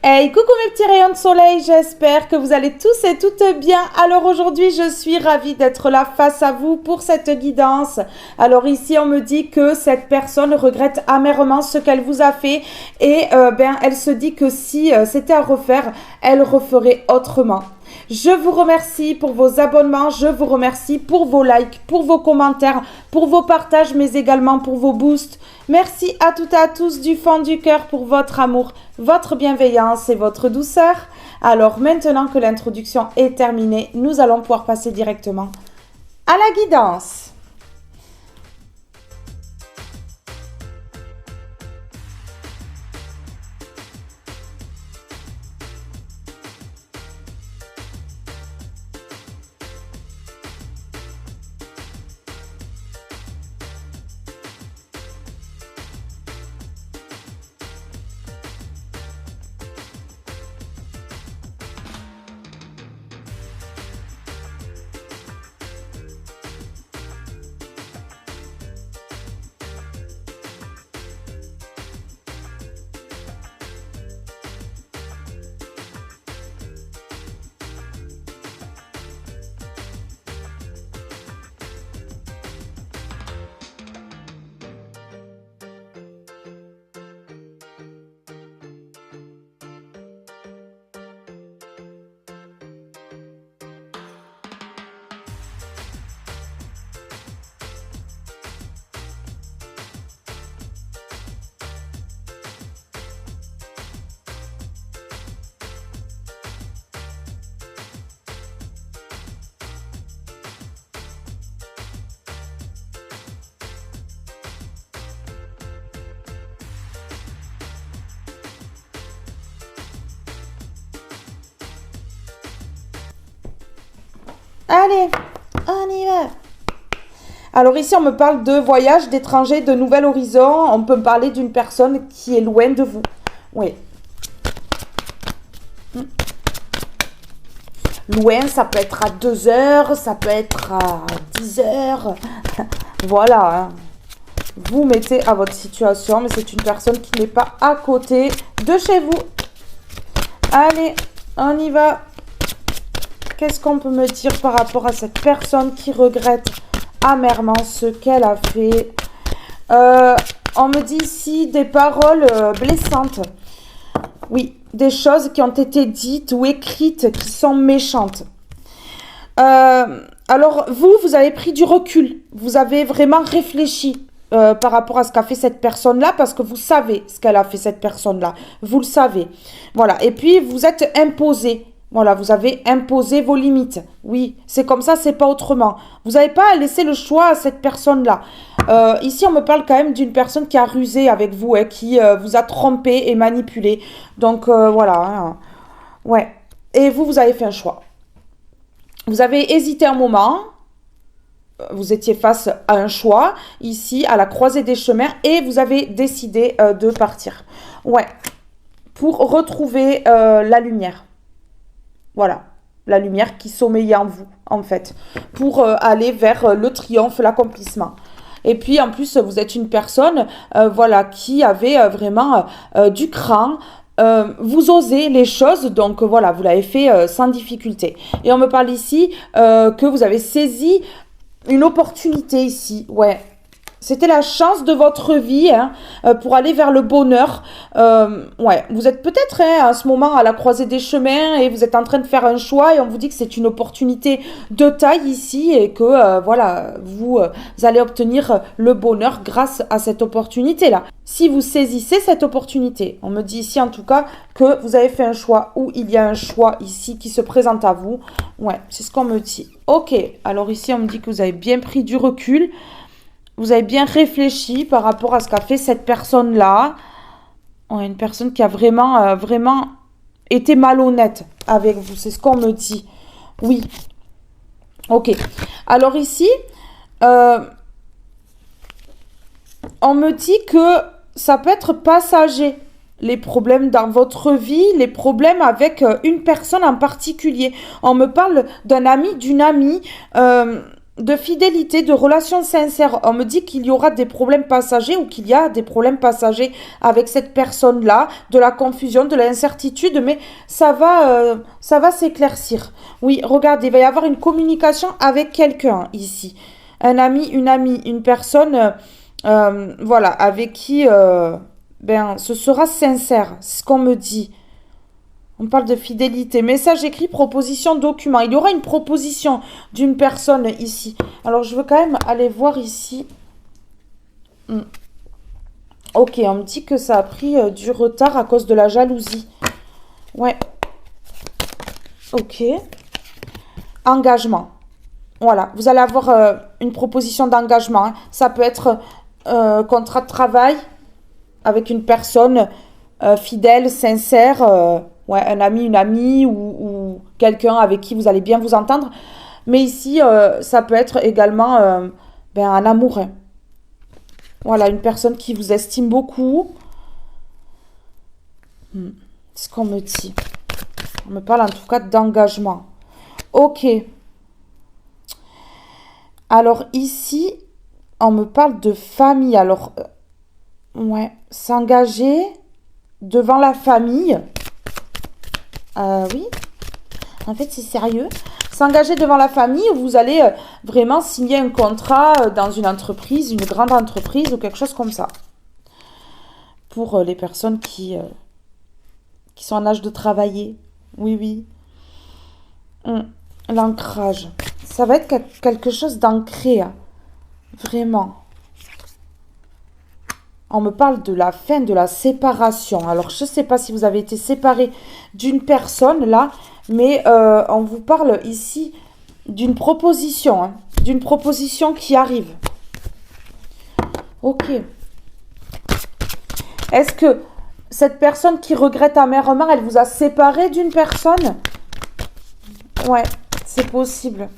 Hey, coucou mes petits rayons de soleil, j'espère que vous allez tous et toutes bien. Alors aujourd'hui, je suis ravie d'être là face à vous pour cette guidance. Alors ici, on me dit que cette personne regrette amèrement ce qu'elle vous a fait et elle se dit que si c'était à refaire, elle referait autrement. Je vous remercie pour vos abonnements, je vous remercie pour vos likes, pour vos commentaires, pour vos partages, mais également pour vos boosts. Merci à toutes et à tous du fond du cœur pour votre amour, votre bienveillance et votre douceur. Alors maintenant que l'introduction est terminée, nous allons pouvoir passer directement à la guidance. Allez, on y va. Alors ici, on me parle de voyage, d'étranger, de nouvel horizon. On peut me parler d'une personne qui est loin de vous. Oui. Loin, ça peut être à 2 heures, ça peut être à 10 heures. Voilà. Hein. Vous mettez à votre situation, mais c'est une personne qui n'est pas à côté de chez vous. Allez, on y va. Qu'est-ce qu'on peut me dire par rapport à cette personne qui regrette amèrement ce qu'elle a fait? On me dit ici des paroles blessantes. Oui, des choses qui ont été dites ou écrites qui sont méchantes. Alors, vous avez pris du recul. Vous avez vraiment réfléchi par rapport à ce qu'a fait cette personne-là parce que vous savez ce qu'elle a fait, cette personne-là. Vous le savez. Voilà. Et puis, vous êtes imposé. Voilà, vous avez imposé vos limites. Oui, c'est comme ça, c'est pas autrement. Vous n'avez pas laissé le choix à cette personne-là. Ici, on me parle quand même d'une personne qui a rusé avec vous, qui vous a trompé et manipulé. Donc, voilà. Hein. Ouais. Et vous avez fait un choix. Vous avez hésité un moment. Vous étiez face à un choix, ici, à la croisée des chemins, et vous avez décidé de partir. Ouais. Pour retrouver la lumière. Voilà, la lumière qui sommeillait en vous, en fait, pour aller vers le triomphe, l'accomplissement. Et puis, en plus, vous êtes une personne, qui avait vraiment du cran. Vous osez les choses, donc voilà, vous l'avez fait sans difficulté. Et on me parle ici que vous avez saisi une opportunité ici, ouais. C'était la chance de votre vie pour aller vers le bonheur. Ouais, vous êtes peut-être à ce moment à la croisée des chemins et vous êtes en train de faire un choix et on vous dit que c'est une opportunité de taille ici et que vous allez obtenir le bonheur grâce à cette opportunité-là. Si vous saisissez cette opportunité, on me dit ici en tout cas que vous avez fait un choix ou il y a un choix ici qui se présente à vous. Ouais, c'est ce qu'on me dit. Ok, alors ici on me dit que vous avez bien pris du recul. Vous avez bien réfléchi par rapport à ce qu'a fait cette personne-là. Ouais, une personne qui a vraiment été malhonnête avec vous. C'est ce qu'on me dit. Oui. Ok. Alors ici, on me dit que ça peut être passager. Les problèmes dans votre vie, les problèmes avec une personne en particulier. On me parle d'un ami, d'une amie. de fidélité, de relations sincères. On me dit qu'il y aura des problèmes passagers ou qu'il y a des problèmes passagers avec cette personne-là, de la confusion, de l'incertitude, mais ça va s'éclaircir. Oui, regardez, il va y avoir une communication avec quelqu'un ici. Un ami, une amie, une personne, voilà, avec qui, ben, ce sera sincère, c'est ce qu'on me dit. On parle de fidélité. Message écrit, proposition, document. Il y aura une proposition d'une personne ici. Alors, je veux quand même aller voir ici. Ok, on me dit que ça a pris du retard à cause de la jalousie. Ouais. Ok. Engagement. Voilà. Vous allez avoir une proposition d'engagement, hein. Ça peut être contrat de travail avec une personne fidèle, sincère. Ouais, un ami, une amie ou quelqu'un avec qui vous allez bien vous entendre. Mais ici, ça peut être également ben, un amoureux. Voilà, une personne qui vous estime beaucoup. C'est ce qu'on me dit. On me parle en tout cas d'engagement. Ok. Alors ici, on me parle de famille. Alors, ouais, s'engager devant la famille. Oui, en fait, c'est sérieux. S'engager devant la famille, vous allez vraiment signer un contrat dans une entreprise, une grande entreprise ou quelque chose comme ça. Pour les personnes qui sont en âge de travailler. Oui, oui. L'ancrage. Ça va être quelque chose d'ancré. Hein. Vraiment. On me parle de la fin, de la séparation. Alors, je ne sais pas si vous avez été séparé d'une personne, là, mais on vous parle ici d'une proposition, hein, d'une proposition qui arrive. Ok. Est-ce que cette personne qui regrette amèrement, elle vous a séparé d'une personne? Ouais, c'est possible.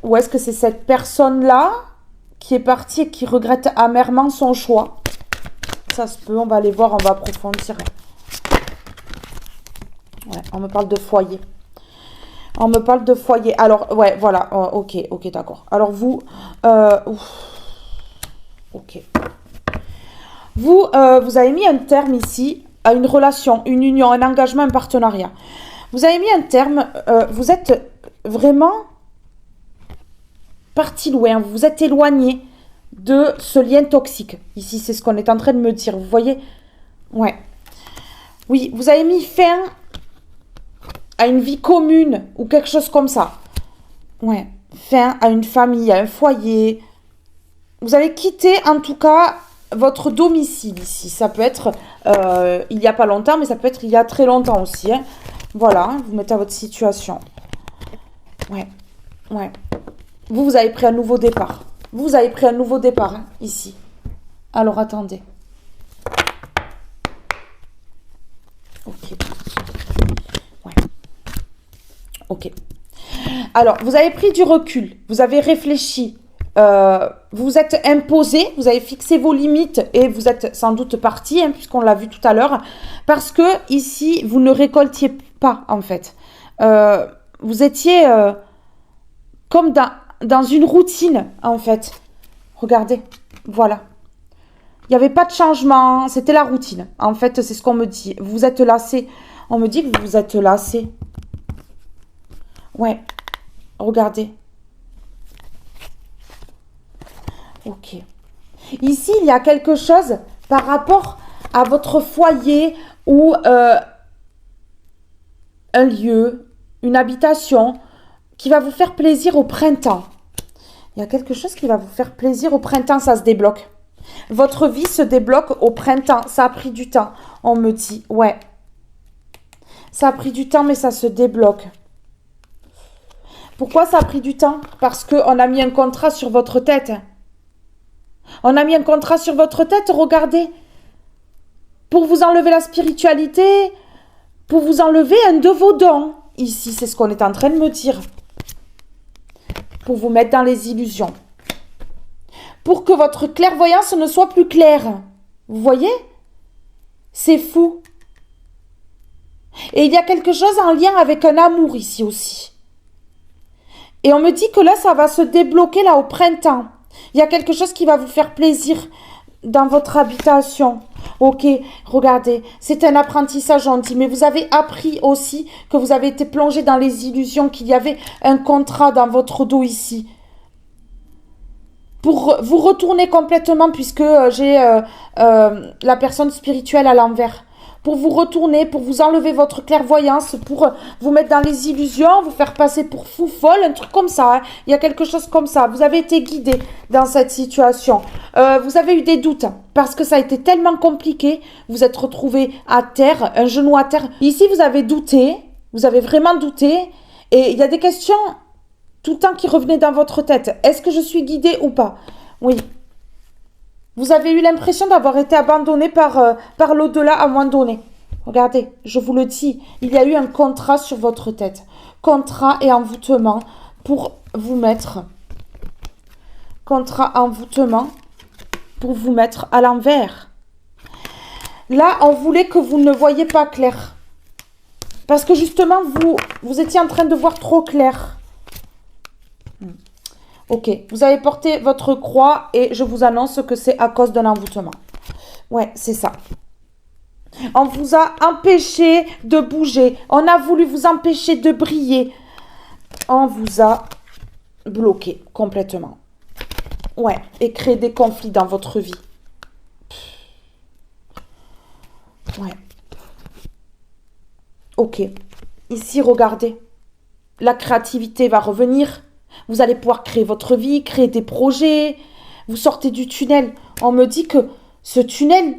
Ou est-ce que c'est cette personne-là qui est partie et qui regrette amèrement son choix? Ça se peut, on va aller voir, on va approfondir. Ouais, on me parle de foyer. On me parle de foyer. Alors, ouais, voilà, ok, d'accord. Alors vous, ok. Vous avez mis un terme ici à une relation, une union, un engagement, un partenariat. Vous avez mis un terme, vous êtes vraiment parti loin, vous vous êtes éloigné de ce lien toxique. Ici, c'est ce qu'on est en train de me dire. Vous voyez? Ouais. Oui, vous avez mis fin à une vie commune ou quelque chose comme ça. Ouais. Fin à une famille, à un foyer. Vous avez quitté, en tout cas, votre domicile ici. Ça peut être il n'y a pas longtemps, mais ça peut être il y a très longtemps aussi. Hein. Voilà, vous mettez à votre situation. Ouais. Ouais. Vous avez pris un nouveau départ. Vous avez pris un nouveau départ, hein, ici. Alors, attendez. Ok. Ouais. Ok. Alors, vous avez pris du recul. Vous avez réfléchi. Vous êtes imposé. Vous avez fixé vos limites. Et vous êtes sans doute parti, hein, puisqu'on l'a vu tout à l'heure. Parce que, ici, vous ne récoltiez pas, en fait. Vous étiez comme dans une routine, en fait. Regardez, voilà. Il n'y avait pas de changement, c'était la routine. En fait, c'est ce qu'on me dit. Vous êtes lassé. On me dit que vous êtes lassé. Ouais, regardez. Ok. Ici, il y a quelque chose par rapport à votre foyer ou un lieu, une habitation qui va vous faire plaisir au printemps. Il y a quelque chose qui va vous faire plaisir au printemps, ça se débloque. Votre vie se débloque au printemps. Ça a pris du temps, on me dit. Ouais. Ça a pris du temps, mais ça se débloque. Pourquoi ça a pris du temps? Parce qu'on a mis un contrat sur votre tête. On a mis un contrat sur votre tête, regardez. Pour vous enlever la spiritualité, pour vous enlever un de vos dons. Ici, c'est ce qu'on est en train de me dire. Pour vous mettre dans les illusions. Pour que votre clairvoyance ne soit plus claire. Vous voyez? C'est fou. Et il y a quelque chose en lien avec un amour ici aussi. Et on me dit que là, ça va se débloquer là au printemps. Il y a quelque chose qui va vous faire plaisir dans votre habitation. Ok, regardez, c'est un apprentissage, on dit, mais vous avez appris aussi que vous avez été plongé dans les illusions, qu'il y avait un contrat dans votre dos ici. Pour vous retourner complètement, puisque j'ai la personne spirituelle à l'envers. Pour vous retourner, pour vous enlever votre clairvoyance, pour vous mettre dans les illusions, vous faire passer pour fou folle, un truc comme ça. Hein. Il y a quelque chose comme ça. Vous avez été guidé dans cette situation. Vous avez eu des doutes parce que ça a été tellement compliqué. Vous êtes retrouvé à terre, un genou à terre. Ici, vous avez douté. Vous avez vraiment douté. Et il y a des questions tout le temps qui revenaient dans votre tête. Est-ce que je suis guidée ou pas? Oui. Vous avez eu l'impression d'avoir été abandonné par l'au-delà à un moment donné. Regardez, je vous le dis, il y a eu un contrat sur votre tête. Contrat et envoûtement pour vous mettre. Contrat, envoûtement pour vous mettre à l'envers. Là, on voulait que vous ne voyiez pas clair. Parce que justement, vous étiez en train de voir trop clair. Ok, vous avez porté votre croix et je vous annonce que c'est à cause d'un envoûtement. Ouais, c'est ça. On vous a empêché de bouger. On a voulu vous empêcher de briller. On vous a bloqué complètement. Ouais, et créé des conflits dans votre vie. Ouais. Ok. Ici, regardez. La créativité va revenir. Vous allez pouvoir créer votre vie, créer des projets. Vous sortez du tunnel. On me dit que ce tunnel,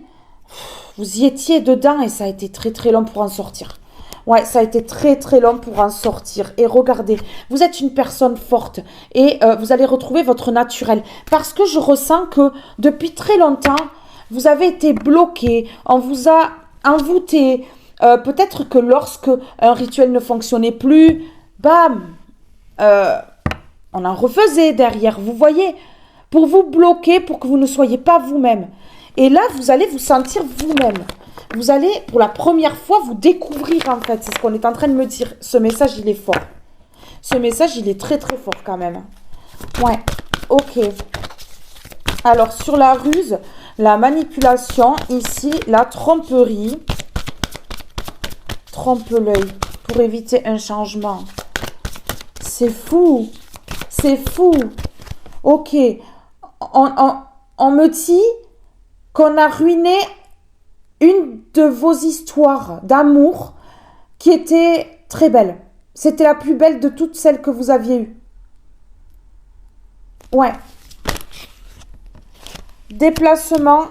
vous y étiez dedans et ça a été très très long pour en sortir. Ouais, ça a été très très long pour en sortir. Et regardez, vous êtes une personne forte et vous allez retrouver votre naturel. Parce que je ressens que depuis très longtemps, vous avez été bloqué. On vous a envoûté. Peut-être que lorsque un rituel ne fonctionnait plus, bam, on en refaisait derrière, vous voyez, pour vous bloquer, pour que vous ne soyez pas vous-même. Et là, vous allez vous sentir vous-même. Vous allez, pour la première fois, vous découvrir, en fait. C'est ce qu'on est en train de me dire. Ce message, il est fort. Ce message, il est très, très fort, quand même. Ouais, ok. Alors, sur la ruse, la manipulation, ici, la tromperie. Trompe l'œil pour éviter un changement. C'est fou. C'est fou. Ok. On me dit qu'on a ruiné une de vos histoires d'amour qui était très belle. C'était la plus belle de toutes celles que vous aviez eues. Ouais. Déplacement.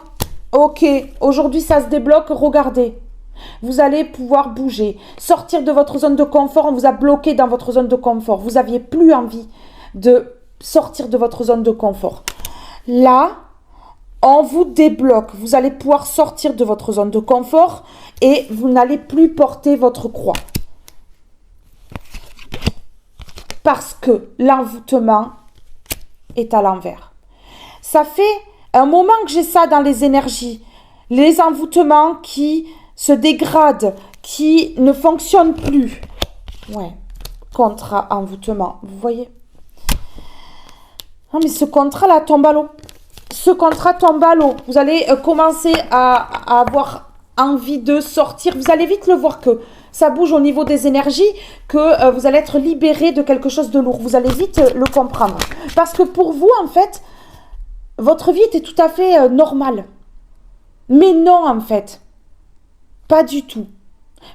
Ok. Aujourd'hui, ça se débloque. Regardez. Vous allez pouvoir bouger. Sortir de votre zone de confort. On vous a bloqué dans votre zone de confort. Vous n'aviez plus envie de sortir de votre zone de confort. Là, on vous débloque. Vous allez pouvoir sortir de votre zone de confort et vous n'allez plus porter votre croix. Parce que l'envoûtement est à l'envers. Ça fait un moment que j'ai ça dans les énergies. Les envoûtements qui se dégradent, qui ne fonctionnent plus. Ouais, contrat, envoûtement, vous voyez. Non, mais ce contrat-là tombe à l'eau. Ce contrat tombe à l'eau. Vous allez commencer à avoir envie de sortir. Vous allez vite le voir que ça bouge au niveau des énergies, que vous allez être libéré de quelque chose de lourd. Vous allez vite le comprendre. Parce que pour vous, en fait, votre vie était tout à fait normale. Mais non, en fait. Pas du tout.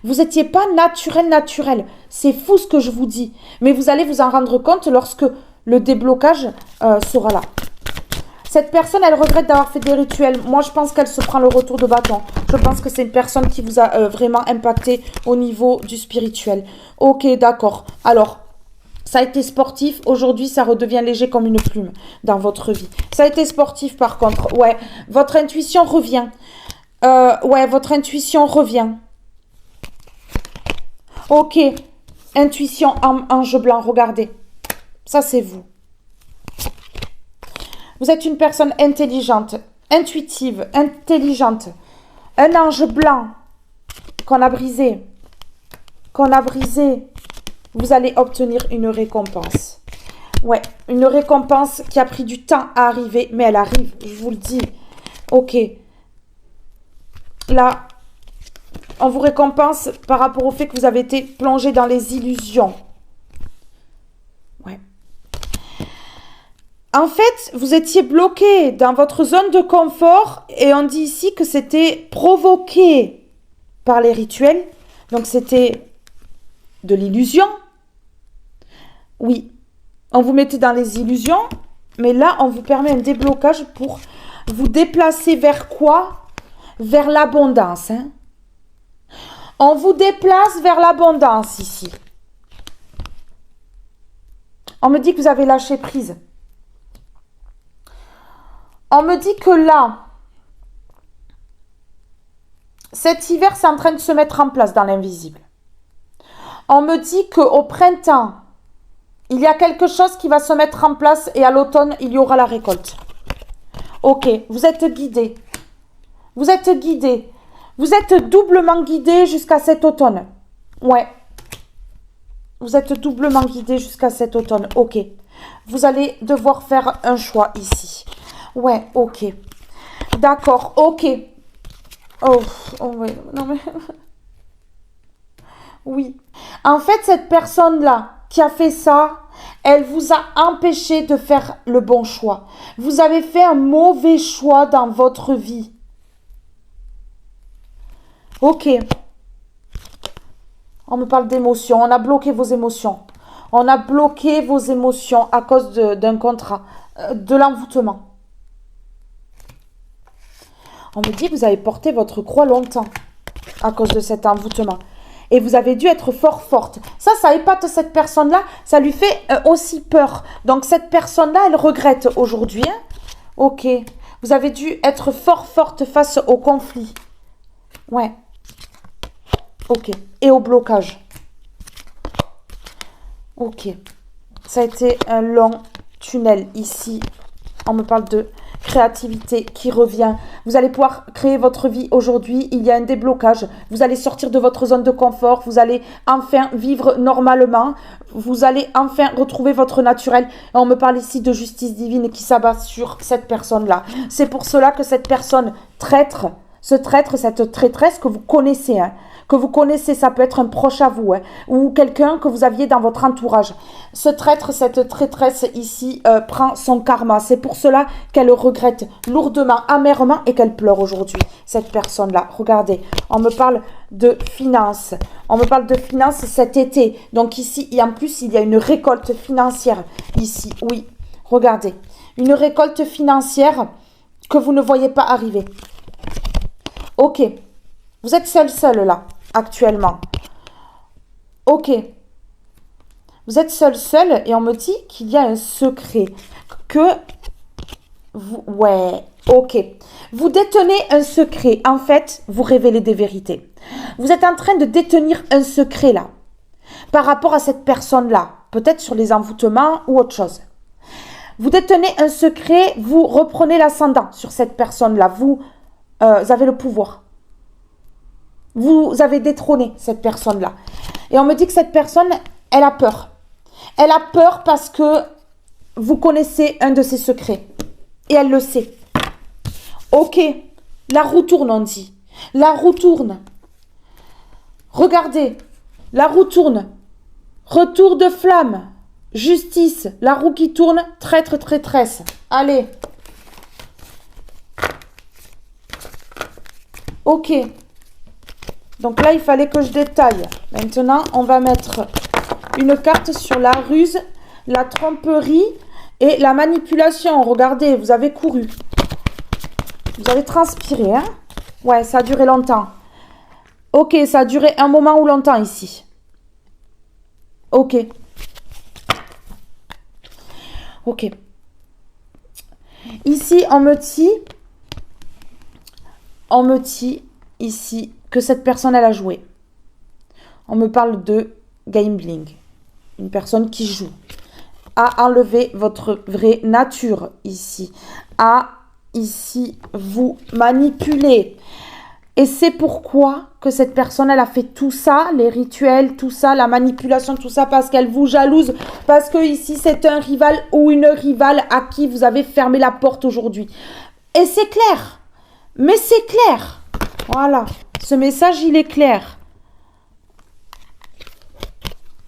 Vous n'étiez pas naturel. C'est fou ce que je vous dis. Mais vous allez vous en rendre compte lorsque le déblocage sera là. Cette personne, elle regrette d'avoir fait des rituels. Moi, je pense qu'elle se prend le retour de bâton. Je pense que c'est une personne qui vous a vraiment impacté au niveau du spirituel. Ok, d'accord. Alors, ça a été sportif. Aujourd'hui, ça redevient léger comme une plume dans votre vie. Ça a été sportif, par contre. Ouais, votre intuition revient. Ouais, votre intuition revient. Ok. Intuition, ange blanc, regardez. Ça, c'est vous. Vous êtes une personne intelligente, intuitive, intelligente. Un ange blanc qu'on a brisé. Vous allez obtenir une récompense. Ouais, une récompense qui a pris du temps à arriver, mais elle arrive, je vous le dis. Ok. Là, on vous récompense par rapport au fait que vous avez été plongé dans les illusions. Ouais. En fait, vous étiez bloqué dans votre zone de confort et on dit ici que c'était provoqué par les rituels. Donc, c'était de l'illusion. Oui. On vous mettait dans les illusions, mais là, on vous permet un déblocage pour vous déplacer vers quoi? Vers l'abondance. Hein? On vous déplace vers l'abondance ici. On me dit que vous avez lâché prise. On me dit que là, cet hiver, c'est en train de se mettre en place dans l'invisible. On me dit qu'au printemps, il y a quelque chose qui va se mettre en place et à l'automne, il y aura la récolte. Ok, vous êtes guidé. Vous êtes guidé. Vous êtes doublement guidé jusqu'à cet automne. Ouais. Vous êtes doublement guidé jusqu'à cet automne. Ok. Vous allez devoir faire un choix ici. Ouais, ok. D'accord, ok. Oh, ouais, non mais... Oui. En fait, cette personne-là qui a fait ça, elle vous a empêché de faire le bon choix. Vous avez fait un mauvais choix dans votre vie. Ok. On me parle d'émotions. On a bloqué vos émotions. On a bloqué vos émotions à cause d'un contrat, de l'envoûtement. On me dit que vous avez porté votre croix longtemps à cause de cet envoûtement. Et vous avez dû être fort forte. Ça épate cette personne-là. Ça lui fait aussi peur. Donc cette personne-là, elle regrette aujourd'hui. Hein? Ok. Vous avez dû être fort forte face au conflit. Ouais. Ok. Et au blocage. Ok. Ça a été un long tunnel ici. On me parle de créativité qui revient. Vous allez pouvoir créer votre vie aujourd'hui. Il y a un déblocage. Vous allez sortir de votre zone de confort. Vous allez enfin vivre normalement. Vous allez enfin retrouver votre naturel. Et on me parle ici de justice divine qui s'abat sur cette personne-là. C'est pour cela que cette personne traître, cette traîtresse que vous connaissez, hein, que vous connaissez, ça peut être un proche à vous, hein, ou quelqu'un que vous aviez dans votre entourage. Ce traître, cette traîtresse ici, prend son karma. C'est pour cela qu'elle regrette lourdement, amèrement et qu'elle pleure aujourd'hui, cette personne-là. Regardez, on me parle de finances. On me parle de finances cet été. Donc ici, et en plus, il y a une récolte financière ici. Oui, regardez. Une récolte financière que vous ne voyez pas arriver. Ok. Vous êtes seul là, actuellement. Ok. Vous êtes seul et on me dit qu'il y a un secret. Que vous... Ouais, ok. Vous détenez un secret. En fait, vous révélez des vérités. Vous êtes en train de détenir un secret là. Par rapport à cette personne-là. Peut-être sur les envoûtements ou autre chose. Vous détenez un secret, vous reprenez l'ascendant sur cette personne-là. Vous avez le pouvoir. Vous avez détrôné cette personne-là. Et on me dit que cette personne, elle a peur. Elle a peur parce que vous connaissez un de ses secrets. Et elle le sait. Ok, la roue tourne, on dit. La roue tourne. Regardez, la roue tourne. Retour de flamme. Justice, la roue qui tourne, traître, traîtresse. Allez. Ok. Donc là, il fallait que je détaille. Maintenant, on va mettre une carte sur la ruse, la tromperie et la manipulation. Regardez, vous avez couru. Vous avez transpiré, hein? Ouais, ça a duré longtemps. Ok, ça a duré un moment ou longtemps ici. Ok. Ok. Ici, on me dit ici que cette personne, elle a joué. On me parle de gambling. Une personne qui joue. À enlever votre vraie nature ici. À, ici, vous manipuler. Et c'est pourquoi que cette personne, elle a fait tout ça, les rituels, tout ça, la manipulation, tout ça, parce qu'elle vous jalouse, parce que ici, c'est un rival ou une rivale à qui vous avez fermé la porte aujourd'hui. Et c'est clair, mais c'est clair. Voilà, ce message, il est clair.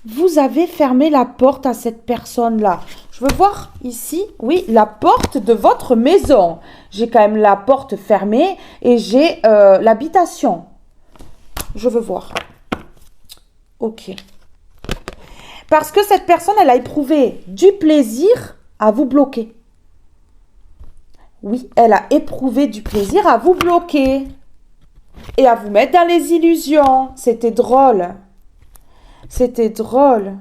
Vous avez fermé la porte à cette personne-là. Je veux voir ici, oui, la porte de votre maison. J'ai quand même la porte fermée et j'ai l'habitation. Je veux voir. Ok. Parce que cette personne, elle a éprouvé du plaisir à vous bloquer. Oui, elle a éprouvé du plaisir à vous bloquer. Et à vous mettre dans les illusions. C'était drôle. C'était drôle.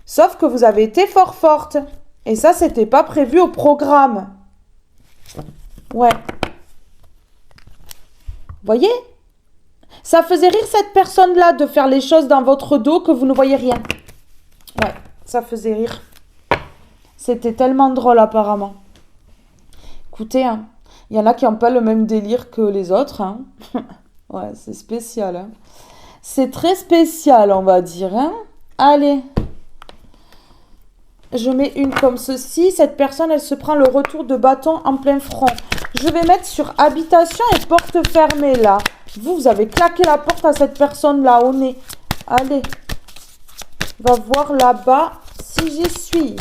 Sauf que vous avez été fort forte. Et ça, c'était pas prévu au programme. Ouais. Voyez? Ça faisait rire cette personne-là de faire les choses dans votre dos que vous ne voyez rien. Ouais, ça faisait rire. C'était tellement drôle apparemment. Écoutez, hein, il y en a qui n'ont pas le même délire que les autres. Hein. Ouais, c'est spécial. Hein. C'est très spécial, on va dire. Hein. Allez. Je mets une comme ceci. Cette personne, elle se prend le retour de bâton en plein front. Je vais mettre sur habitation et porte fermée, là. Vous avez claqué la porte à cette personne-là au nez. Allez. On va voir là-bas si j'y suis.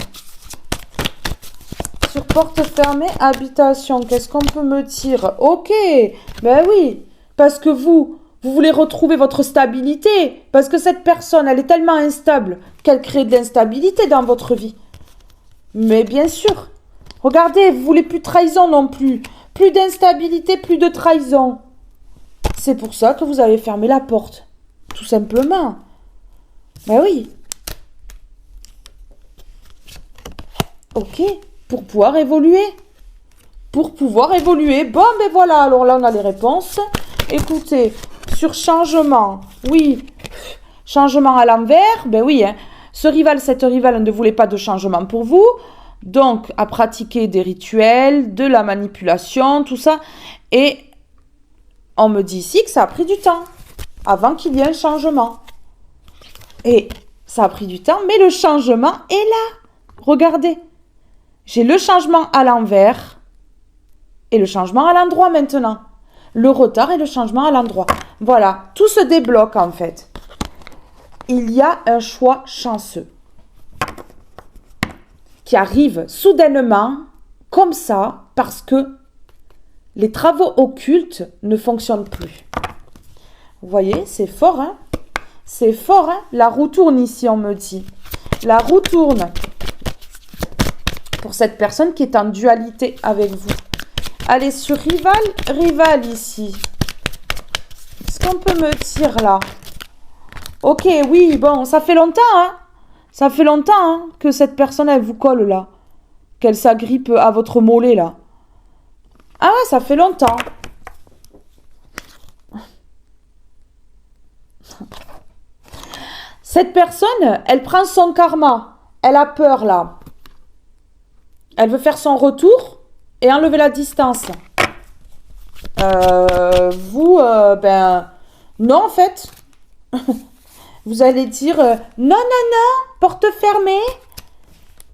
Sur porte fermée, habitation. Qu'est-ce qu'on peut me dire? Ok. Ben oui. Parce que vous voulez retrouver votre stabilité. Parce que cette personne, elle est tellement instable qu'elle crée de l'instabilité dans votre vie. Mais bien sûr. Regardez, vous voulez plus de trahison non plus. Plus d'instabilité, plus de trahison. C'est pour ça que vous avez fermé la porte. Tout simplement. Ben oui. Ok. Pour pouvoir évoluer. Pour pouvoir évoluer. Bon, ben voilà. Alors là, on a les réponses. Écoutez, sur changement. Oui. Changement à l'envers. Ben oui, hein. Ce rival, cette rivale ne voulait pas de changement pour vous. Donc, à pratiquer des rituels, de la manipulation, tout ça. Et on me dit ici que ça a pris du temps avant qu'il y ait un changement. Et ça a pris du temps, mais le changement est là. Regardez. J'ai le changement à l'envers et le changement à l'endroit maintenant. Le retard et le changement à l'endroit. Voilà, tout se débloque en fait. Il y a un choix chanceux qui arrive soudainement, comme ça, parce que les travaux occultes ne fonctionnent plus. Vous voyez, c'est fort, hein? C'est fort, hein? La roue tourne ici, on me dit. La roue tourne. Pour cette personne qui est en dualité avec vous. Allez, sur rival ici. Qu'est-ce qu'on peut me dire là? Ok, oui, bon, ça fait longtemps, hein? Ça fait longtemps hein, que cette personne, elle vous colle là. Qu'elle s'agrippe à votre mollet là. Ah ouais, ça fait longtemps. Cette personne, elle prend son karma. Elle a peur là. Elle veut faire son retour et enlever la distance. Ben... Non, en fait. Vous allez dire, non, porte fermée,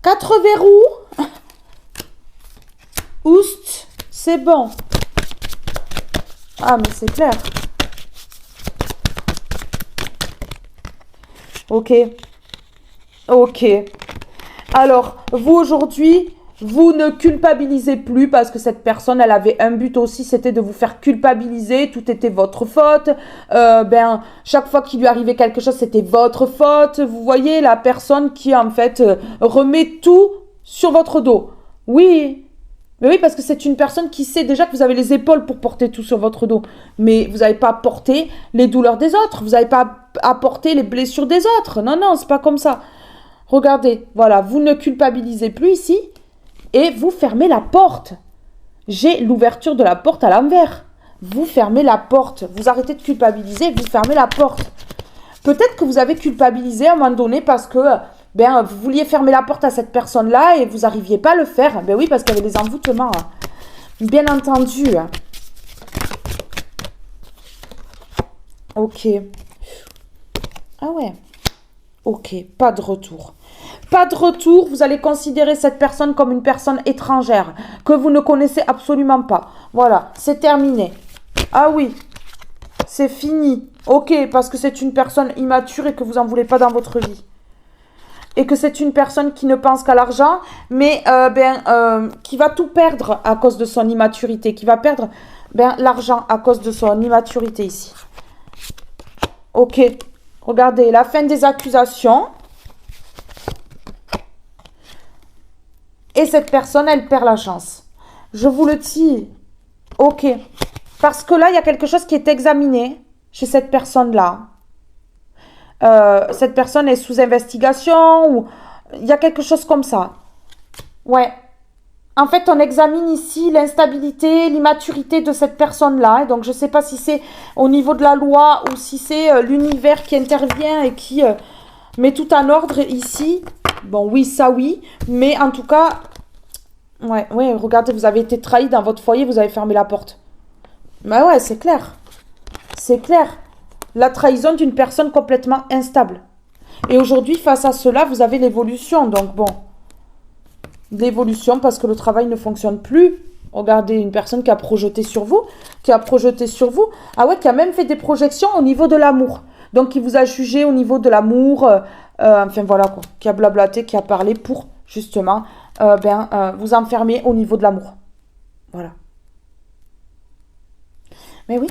4 verrous. Oust, c'est bon. Ah, mais c'est clair. Ok. Alors, vous aujourd'hui, vous ne culpabilisez plus parce que cette personne, elle avait un but aussi, c'était de vous faire culpabiliser. Tout était votre faute. Chaque fois qu'il lui arrivait quelque chose, c'était votre faute. Vous voyez, la personne qui, en fait, remet tout sur votre dos. Oui. Mais oui, parce que c'est une personne qui sait déjà que vous avez les épaules pour porter tout sur votre dos. Mais vous n'avez pas porté les douleurs des autres. Vous n'avez pas apporté les blessures des autres. Non, c'est pas comme ça. Regardez, voilà, vous ne culpabilisez plus ici. Et vous fermez la porte. J'ai l'ouverture de la porte à l'envers. Vous fermez la porte. Vous arrêtez de culpabiliser, vous fermez la porte. Peut-être que vous avez culpabilisé à un moment donné parce que vous vouliez fermer la porte à cette personne-là et vous n'arriviez pas à le faire. Ben oui, parce qu'il y avait des envoûtements. Hein. Bien entendu. Ok. Ah ouais. Ok, pas de retour. Pas de retour, vous allez considérer cette personne comme une personne étrangère, que vous ne connaissez absolument pas. Voilà, c'est terminé. Ah oui, c'est fini. Ok, parce que c'est une personne immature et que vous n'en voulez pas dans votre vie. Et que c'est une personne qui ne pense qu'à l'argent, mais qui va tout perdre à cause de son immaturité, qui va perdre l'argent à cause de son immaturité ici. Ok, regardez, la fin des accusations. Et cette personne, elle perd la chance. Je vous le dis. Ok. Parce que là, il y a quelque chose qui est examiné chez cette personne-là. Cette personne est sous investigation ou il y a quelque chose comme ça. Ouais. En fait, on examine ici l'instabilité, l'immaturité de cette personne-là. Et donc, je ne sais pas si c'est au niveau de la loi ou si c'est l'univers qui intervient et qui met tout en ordre ici. Bon, oui, ça oui. Mais en tout cas, ouais, regardez, vous avez été trahi dans votre foyer, vous avez fermé la porte. Bah ouais, c'est clair. C'est clair. La trahison d'une personne complètement instable. Et aujourd'hui, face à cela, vous avez l'évolution. Donc bon, l'évolution parce que le travail ne fonctionne plus. Regardez, une personne qui a projeté sur vous, ah ouais, qui a même fait des projections au niveau de l'amour. Donc, qui vous a jugé au niveau de l'amour, enfin voilà quoi, qui a blablaté, qui a parlé pour justement vous enfermer au niveau de l'amour. Voilà. Mais oui,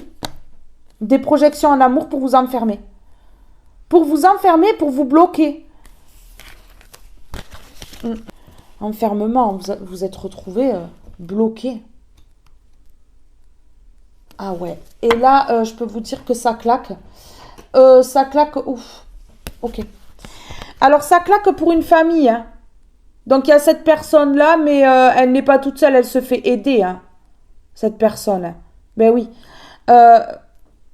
des projections en amour pour vous enfermer. Pour vous enfermer, pour vous bloquer. Enfermement, vous êtes retrouvé bloqué. Ah ouais. Et là, je peux vous dire que ça claque. Ça claque, ouf. Ok. Alors, ça claque pour une famille. Hein. Donc, il y a cette personne-là, mais elle n'est pas toute seule. Elle se fait aider, hein, cette personne. Ben oui.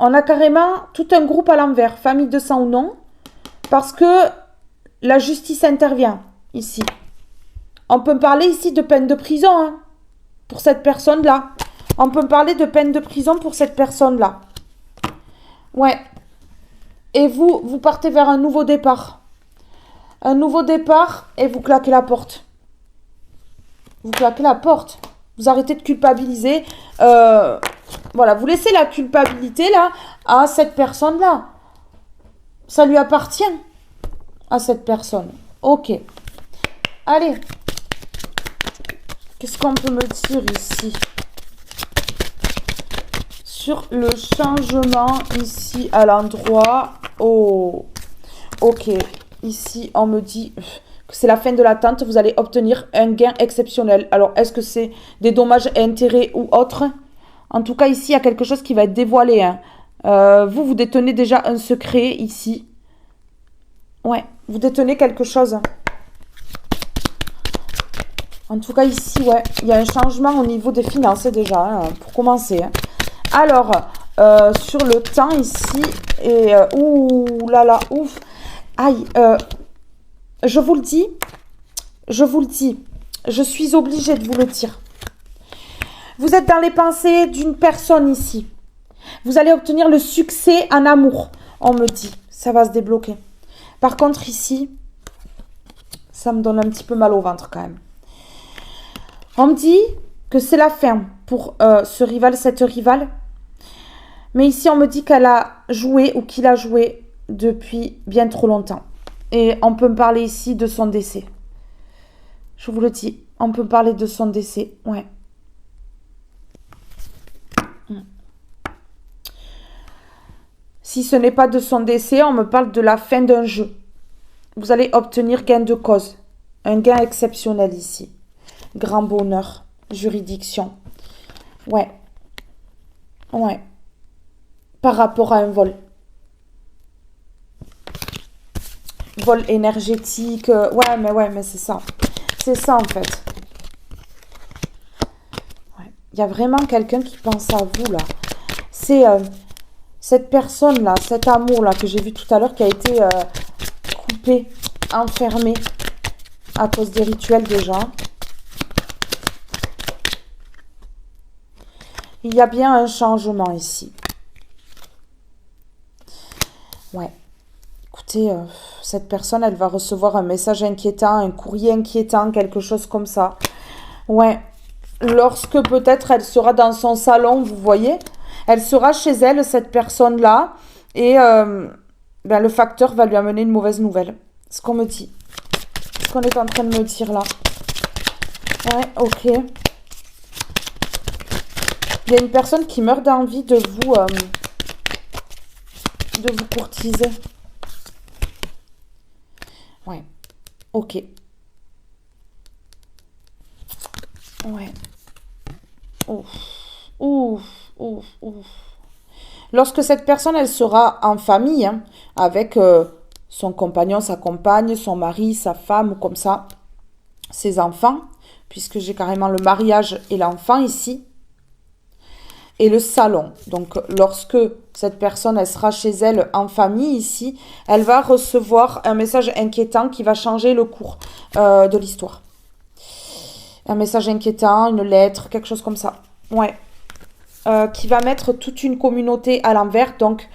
On a carrément tout un groupe à l'envers, famille de sang ou non, parce que la justice intervient ici. On peut me parler ici de peine de prison hein, pour cette personne-là. On peut me parler de peine de prison pour cette personne-là. Ouais. Et vous partez vers un nouveau départ. Un nouveau départ et vous claquez la porte. Vous claquez la porte. Vous arrêtez de culpabiliser. Voilà, vous laissez la culpabilité là à cette personne-là. Ça lui appartient à cette personne. Ok. Allez. Qu'est-ce qu'on peut me dire ici? Sur le changement ici à l'endroit. Oh. Ok. Ici, on me dit que c'est la fin de l'attente. Vous allez obtenir un gain exceptionnel. Alors, est-ce que c'est des dommages et intérêts ou autres? En tout cas, ici, il y a quelque chose qui va être dévoilé. Hein. Vous détenez déjà un secret ici. Ouais, vous détenez quelque chose. En tout cas, ici, ouais, il y a un changement au niveau des finances déjà, hein, pour commencer. Hein. Alors, sur le temps ici, et... ouh là là, ouf. Aïe, je vous le dis, je suis obligée de vous le dire. Vous êtes dans les pensées d'une personne ici. Vous allez obtenir le succès en amour. On me dit, ça va se débloquer. Par contre, ici, ça me donne un petit peu mal au ventre quand même. On me dit que c'est la fin pour ce rival, cette rivale. Mais ici, on me dit qu'elle a joué ou qu'il a joué depuis bien trop longtemps. Et on peut me parler ici de son décès. Je vous le dis, on peut me parler de son décès, ouais. Si ce n'est pas de son décès, on me parle de la fin d'un jeu. Vous allez obtenir gain de cause. Un gain exceptionnel ici. Grand bonheur. Juridiction. Ouais. Ouais. Par rapport à un vol. Vol énergétique. Ouais, mais c'est ça. C'est ça en fait. Ouais. Il y a vraiment quelqu'un qui pense à vous là. C'est... cette personne-là, cet amour-là que j'ai vu tout à l'heure qui a été coupé, enfermé à cause des rituels déjà. Il y a bien un changement ici. Ouais. Écoutez, cette personne, elle va recevoir un message inquiétant, un courrier inquiétant, quelque chose comme ça. Ouais. Lorsque peut-être elle sera dans son salon, vous voyez, elle sera chez elle, cette personne-là, et ben, le facteur va lui amener une mauvaise nouvelle. Ce qu'on me dit. Ce qu'on est en train de me dire là. Ouais, ok. Il y a une personne qui meurt d'envie de vous courtiser. Ouais, ok. Ouais. Ouf, ouf, ouf, ouf. Lorsque cette personne, elle sera en famille, hein, avec son compagnon, sa compagne, son mari, sa femme, ou comme ça, ses enfants, puisque j'ai carrément le mariage et l'enfant ici, et le salon. Donc, lorsque cette personne, elle sera chez elle en famille ici, elle va recevoir un message inquiétant qui va changer le cours de l'histoire. Un message inquiétant, une lettre, quelque chose comme ça. Ouais. Qui va mettre toute une communauté à l'envers. Donc,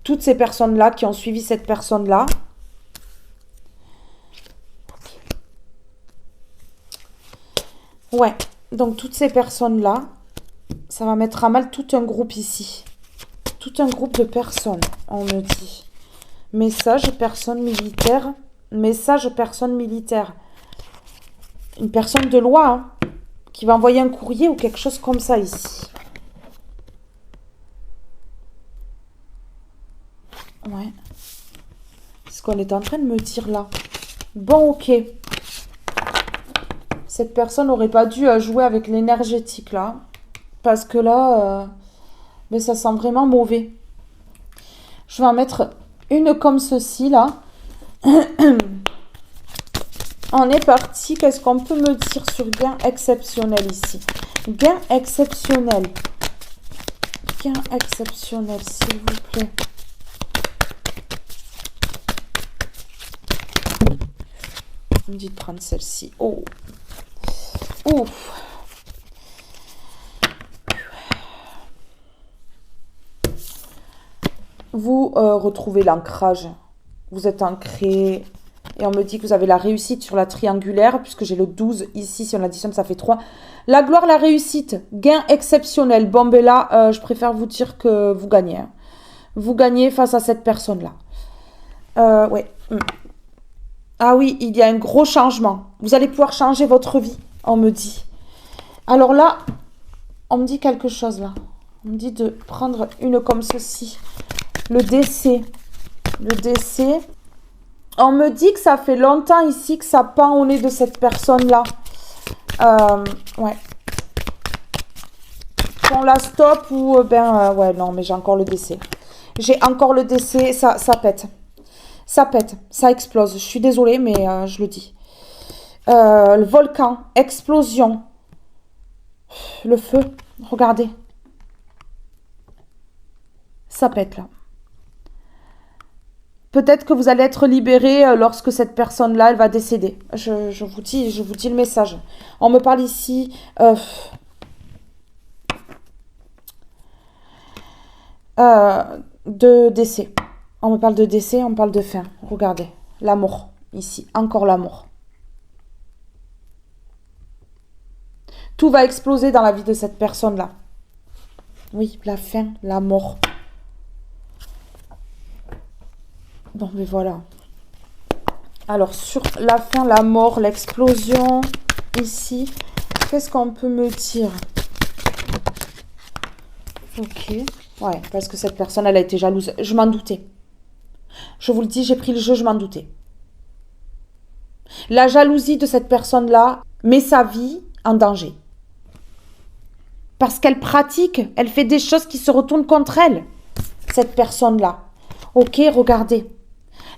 toutes ces personnes-là qui ont suivi cette personne-là. Ouais. Donc, toutes ces personnes-là, ça va mettre à mal tout un groupe ici. Tout un groupe de personnes, on me dit. Message, personne militaire. Message, personne militaire. Une personne de loi, hein, qui va envoyer un courrier ou quelque chose comme ça ici. Ouais. C'est ce qu'on est en train de me dire là. Bon, ok. Cette personne n'aurait pas dû jouer avec l'énergétique là. Parce que là, mais ça sent vraiment mauvais. Je vais en mettre une comme ceci là. On est parti. Qu'est-ce qu'on peut me dire sur gain exceptionnel ici? Gain exceptionnel. Gain exceptionnel, s'il vous plaît. On me dit de prendre celle-ci. Oh. Ouf. Vous retrouvez l'ancrage. Vous êtes ancré. Et on me dit que vous avez la réussite sur la triangulaire, puisque j'ai le 12 ici. Si on additionne, ça fait 3. La gloire, la réussite. Gain exceptionnel. Bon, ben là, je préfère vous dire que vous gagnez. Hein. Vous gagnez face à cette personne-là. Ouais. Ah oui, il y a un gros changement. Vous allez pouvoir changer votre vie, on me dit. Alors là, on me dit quelque chose là. On me dit de prendre une comme ceci. Le décès. Le décès. On me dit que ça fait longtemps ici que ça pend au nez de cette personne-là. Ouais. Qu'on la stoppe ou... ouais, non, mais j'ai encore le décès. J'ai encore le décès. Ça pète. Ça pète. Ça explose. Je suis désolée, mais je le dis. Le volcan. Explosion. Le feu. Regardez. Ça pète, là. Peut-être que vous allez être libéré lorsque cette personne-là, elle va décéder. Je vous dis le message. On me parle ici... de décès. On me parle de décès, on me parle de fin. Regardez, l'amour, ici, encore l'amour. Tout va exploser dans la vie de cette personne-là. Oui, la fin, la mort. Bon, mais voilà. Alors, sur la fin, la mort, l'explosion, ici, qu'est-ce qu'on peut me dire? Ok. Ouais, parce que cette personne, elle a été jalouse. Je m'en doutais. Je vous le dis, j'ai pris le jeu, je m'en doutais. La jalousie de cette personne-là met sa vie en danger. Parce qu'elle pratique, elle fait des choses qui se retournent contre elle, cette personne-là. Ok, regardez.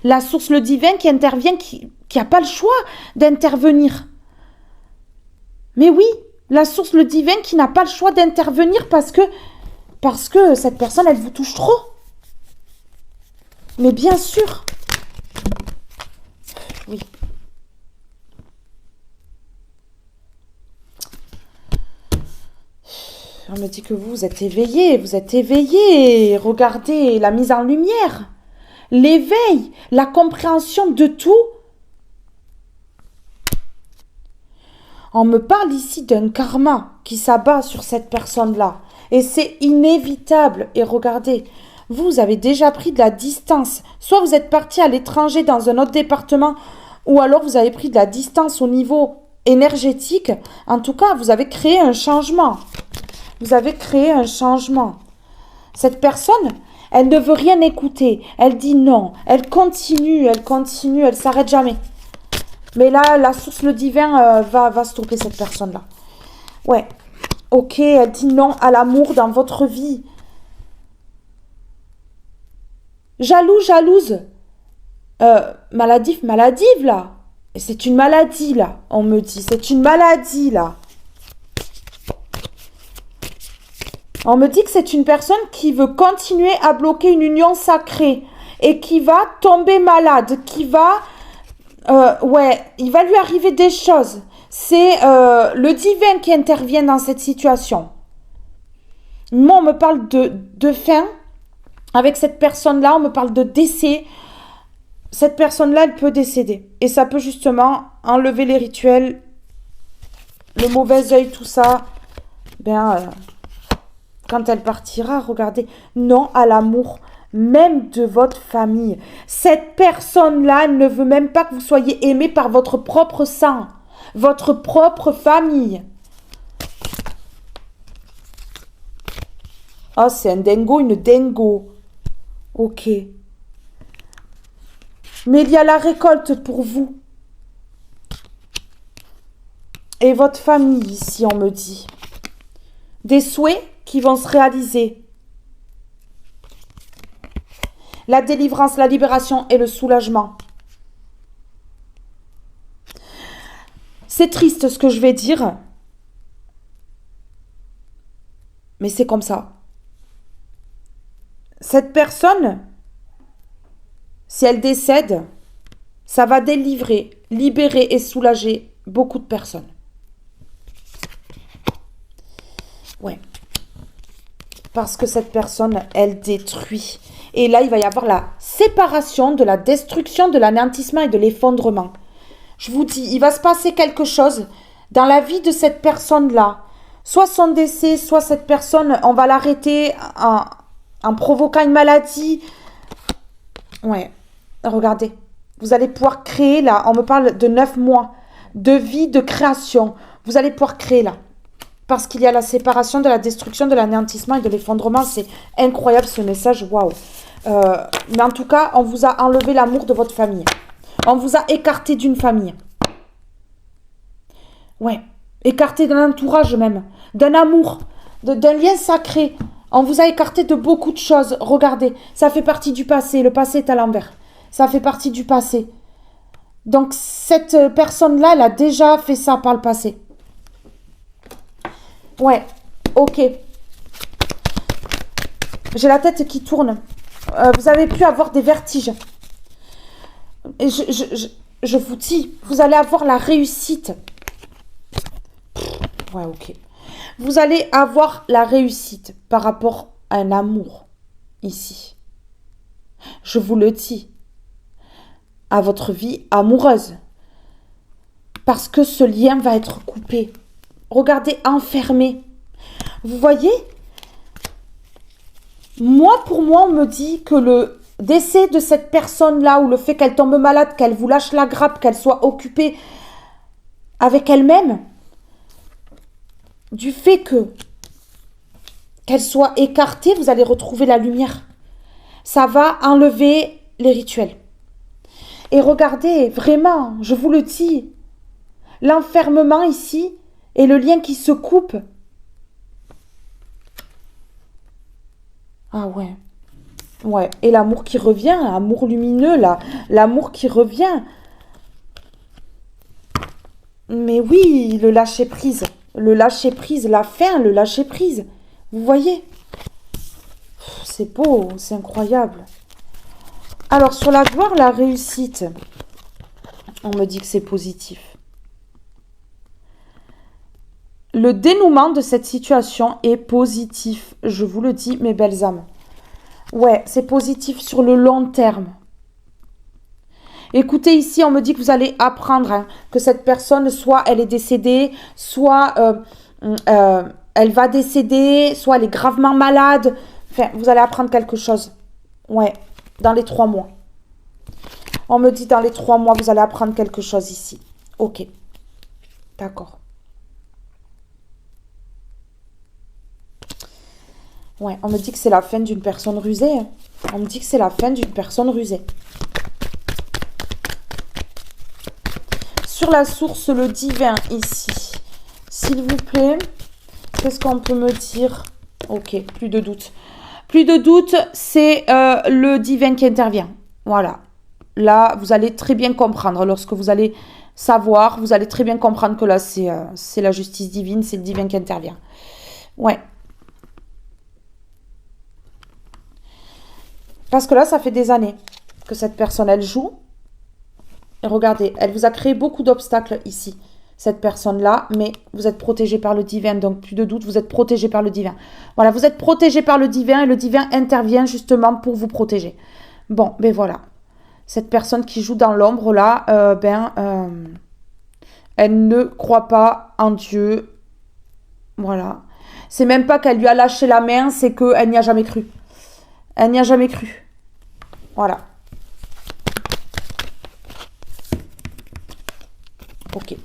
La source, le divin qui intervient, qui n'a pas le choix d'intervenir. Mais oui, la source, le divin qui n'a pas le choix d'intervenir parce que cette personne, elle vous touche trop. Mais bien sûr. Oui. On me dit que vous êtes éveillé, vous êtes éveillé. Regardez la mise en lumière, l'éveil, la compréhension de tout. On me parle ici d'un karma qui s'abat sur cette personne-là. Et c'est inévitable. Et regardez, vous avez déjà pris de la distance. Soit vous êtes parti à l'étranger dans un autre département, ou alors vous avez pris de la distance au niveau énergétique. En tout cas, vous avez créé un changement. Vous avez créé un changement. Cette personne, elle ne veut rien écouter. Elle dit non. Elle continue, elle s'arrête jamais. Mais là, la source, le divin, va stopper cette personne-là. Ouais. Ok, elle dit non à l'amour dans votre vie. Jalouse. Maladive, là. Et c'est une maladie, là, on me dit. C'est une maladie, là. On me dit que c'est une personne qui veut continuer à bloquer une union sacrée et qui va tomber malade, qui va... il va lui arriver des choses. C'est le divin qui intervient dans cette situation. Moi, on me parle de fin. Avec cette personne-là, on me parle de décès. Cette personne-là, elle peut décéder. Et ça peut justement enlever les rituels, le mauvais œil, tout ça. Quand elle partira, regardez, non à l'amour, même de votre famille. Cette personne-là, elle ne veut même pas que vous soyez aimé par votre propre sang, votre propre famille. Ah, c'est un dingo, une dingo. Ok. Mais il y a la récolte pour vous. Et votre famille, ici, on me dit. Des souhaits qui vont se réaliser. La délivrance, la libération et le soulagement. C'est triste ce que je vais dire. Mais c'est comme ça. Cette personne, si elle décède, ça va délivrer, libérer et soulager beaucoup de personnes. Ouais. Parce que cette personne, elle détruit. Et là, il va y avoir la séparation de la destruction, de l'anéantissement et de l'effondrement. Je vous dis, il va se passer quelque chose dans la vie de cette personne-là. Soit son décès, soit cette personne, on va l'arrêter en provoquant une maladie. Ouais, regardez. Vous allez pouvoir créer là, on me parle de 9 mois de vie, de création. Vous allez pouvoir créer là. Parce qu'il y a la séparation de la destruction, de l'anéantissement et de l'effondrement. C'est incroyable ce message, waouh. Mais en tout cas, on vous a enlevé l'amour de votre famille. On vous a écarté d'une famille. Ouais, écarté d'un entourage même, d'un amour, d'un lien sacré. On vous a écarté de beaucoup de choses. Regardez, ça fait partie du passé. Le passé est à l'envers. Ça fait partie du passé. Donc, cette personne-là, elle a déjà fait ça par le passé. Ouais, ok. J'ai la tête qui tourne. Vous avez pu avoir des vertiges. Et je vous dis, vous allez avoir la réussite. Ouais, ok. Vous allez avoir la réussite par rapport à un amour ici. Je vous le dis. À votre vie amoureuse. Parce que ce lien va être coupé. Regardez, enfermé. Vous voyez? Pour moi, on me dit que le décès de cette personne-là, ou le fait qu'elle tombe malade, qu'elle vous lâche la grappe, qu'elle soit occupée avec elle-même, du fait qu'elle soit écartée, vous allez retrouver la lumière. Ça va enlever les rituels. Et regardez, vraiment, je vous le dis, l'enfermement ici et le lien qui se coupe. Ah ouais. Ouais, et l'amour qui revient, l'amour lumineux, là, l'amour qui revient. Mais oui, le lâcher-prise, la fin, le lâcher-prise. Vous voyez? C'est beau, c'est incroyable. Alors, sur la gloire, la réussite, on me dit que c'est positif. Le dénouement de cette situation est positif. Je vous le dis, mes belles âmes. Ouais, c'est positif sur le long terme. Écoutez, ici, on me dit que vous allez apprendre hein, que cette personne, soit elle est décédée, soit elle va décéder, soit elle est gravement malade. Enfin, vous allez apprendre quelque chose. Ouais, dans les 3 mois. On me dit dans les 3 mois, vous allez apprendre quelque chose ici. Ok, d'accord. Ouais, on me dit que c'est la fin d'une personne rusée. Hein. On me dit que c'est la fin d'une personne rusée. Sur la source, le divin ici. S'il vous plaît, qu'est-ce qu'on peut me dire? Ok, plus de doute. Plus de doute, c'est le divin qui intervient. Voilà. Là, vous allez très bien comprendre. Lorsque vous allez savoir, vous allez très bien comprendre que là, c'est la justice divine, c'est le divin qui intervient. Ouais. Parce que là, ça fait des années que cette personne, elle joue. Et regardez, elle vous a créé beaucoup d'obstacles ici, cette personne-là, mais vous êtes protégé par le divin, donc plus de doute, vous êtes protégé par le divin. Voilà, vous êtes protégé par le divin et le divin intervient justement pour vous protéger. Bon, ben voilà. Cette personne qui joue dans l'ombre, là, elle ne croit pas en Dieu. Voilà. C'est même pas qu'elle lui a lâché la main, c'est qu'elle n'y a jamais cru. Elle n'y a jamais cru. Voilà. Ok.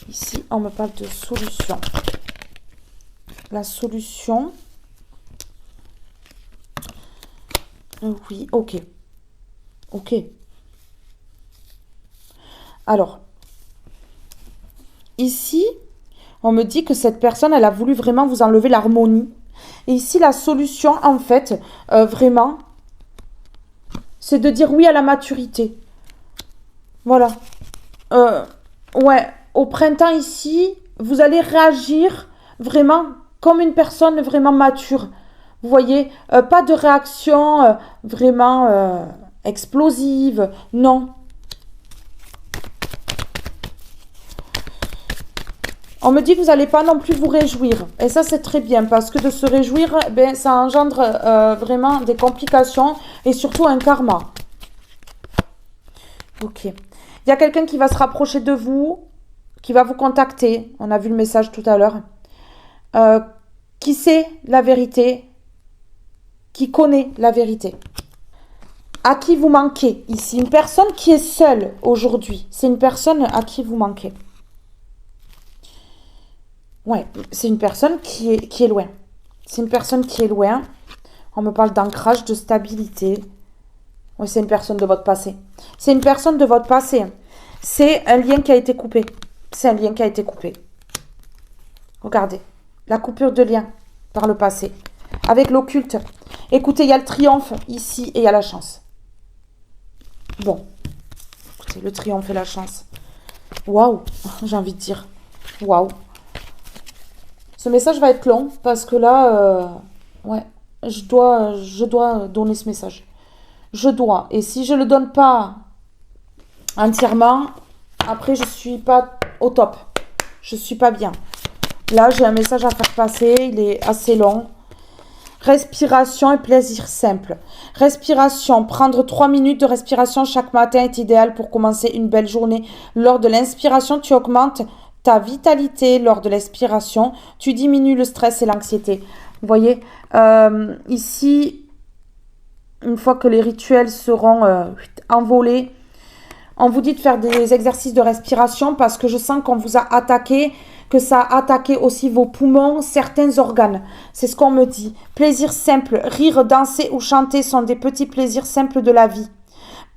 Ici, on me parle de solution. La solution. Oui, ok. Ok. Alors, ici, on me dit que cette personne, elle a voulu vraiment vous enlever l'harmonie. Et ici, la solution, en fait, vraiment, c'est de dire oui à la maturité. Voilà. Ouais, au printemps ici, vous allez réagir vraiment comme une personne vraiment mature. Vous voyez, pas de réaction vraiment explosive. Non. On me dit que vous n'allez pas non plus vous réjouir. Et ça, c'est très bien parce que de se réjouir, ben, ça engendre vraiment des complications et surtout un karma. Ok. Il y a quelqu'un qui va se rapprocher de vous, qui va vous contacter. On a vu le message tout à l'heure. Qui sait la vérité, qui connaît la vérité. À qui vous manquez ici. Une personne qui est seule aujourd'hui. C'est une personne à qui vous manquez. Ouais, c'est une personne qui est loin. C'est une personne qui est loin. On me parle d'ancrage, de stabilité. Oui, c'est une personne de votre passé. C'est une personne de votre passé. C'est un lien qui a été coupé. C'est un lien qui a été coupé. Regardez. La coupure de lien par le passé. Avec l'occulte. Écoutez, il y a le triomphe ici et il y a la chance. Bon. Écoutez, le triomphe et la chance. Waouh, j'ai envie de dire. Waouh. Ce message va être long parce que là, ouais, je dois donner ce message. Je dois. Et si je ne le donne pas entièrement, après, je ne suis pas au top. Je ne suis pas bien. Là, j'ai un message à faire passer. Il est assez long. Respiration et plaisir simple. Respiration. Prendre 3 minutes de respiration chaque matin est idéal pour commencer une belle journée. Lors de l'inspiration, tu augmentes ta vitalité. Lors de l'expiration, tu diminues le stress et l'anxiété. Vous voyez, ici, une fois que les rituels seront envolés, on vous dit de faire des exercices de respiration parce que je sens qu'on vous a attaqué, que ça a attaqué aussi vos poumons, certains organes. C'est ce qu'on me dit. Plaisir simple, rire, danser ou chanter sont des petits plaisirs simples de la vie.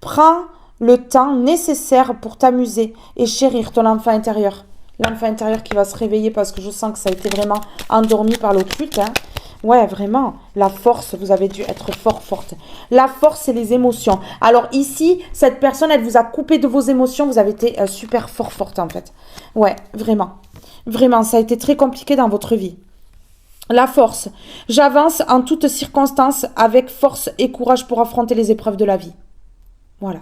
Prends le temps nécessaire pour t'amuser et chérir ton enfant intérieur. L'enfant intérieur qui va se réveiller parce que je sens que ça a été vraiment endormi par l'occulte. Hein. Ouais, vraiment. La force, vous avez dû être forte. La force, c'est les émotions. Alors ici, cette personne, elle vous a coupé de vos émotions. Vous avez été super forte en fait. Ouais, vraiment. Vraiment, ça a été très compliqué dans votre vie. La force. J'avance en toutes circonstances avec force et courage pour affronter les épreuves de la vie. Voilà.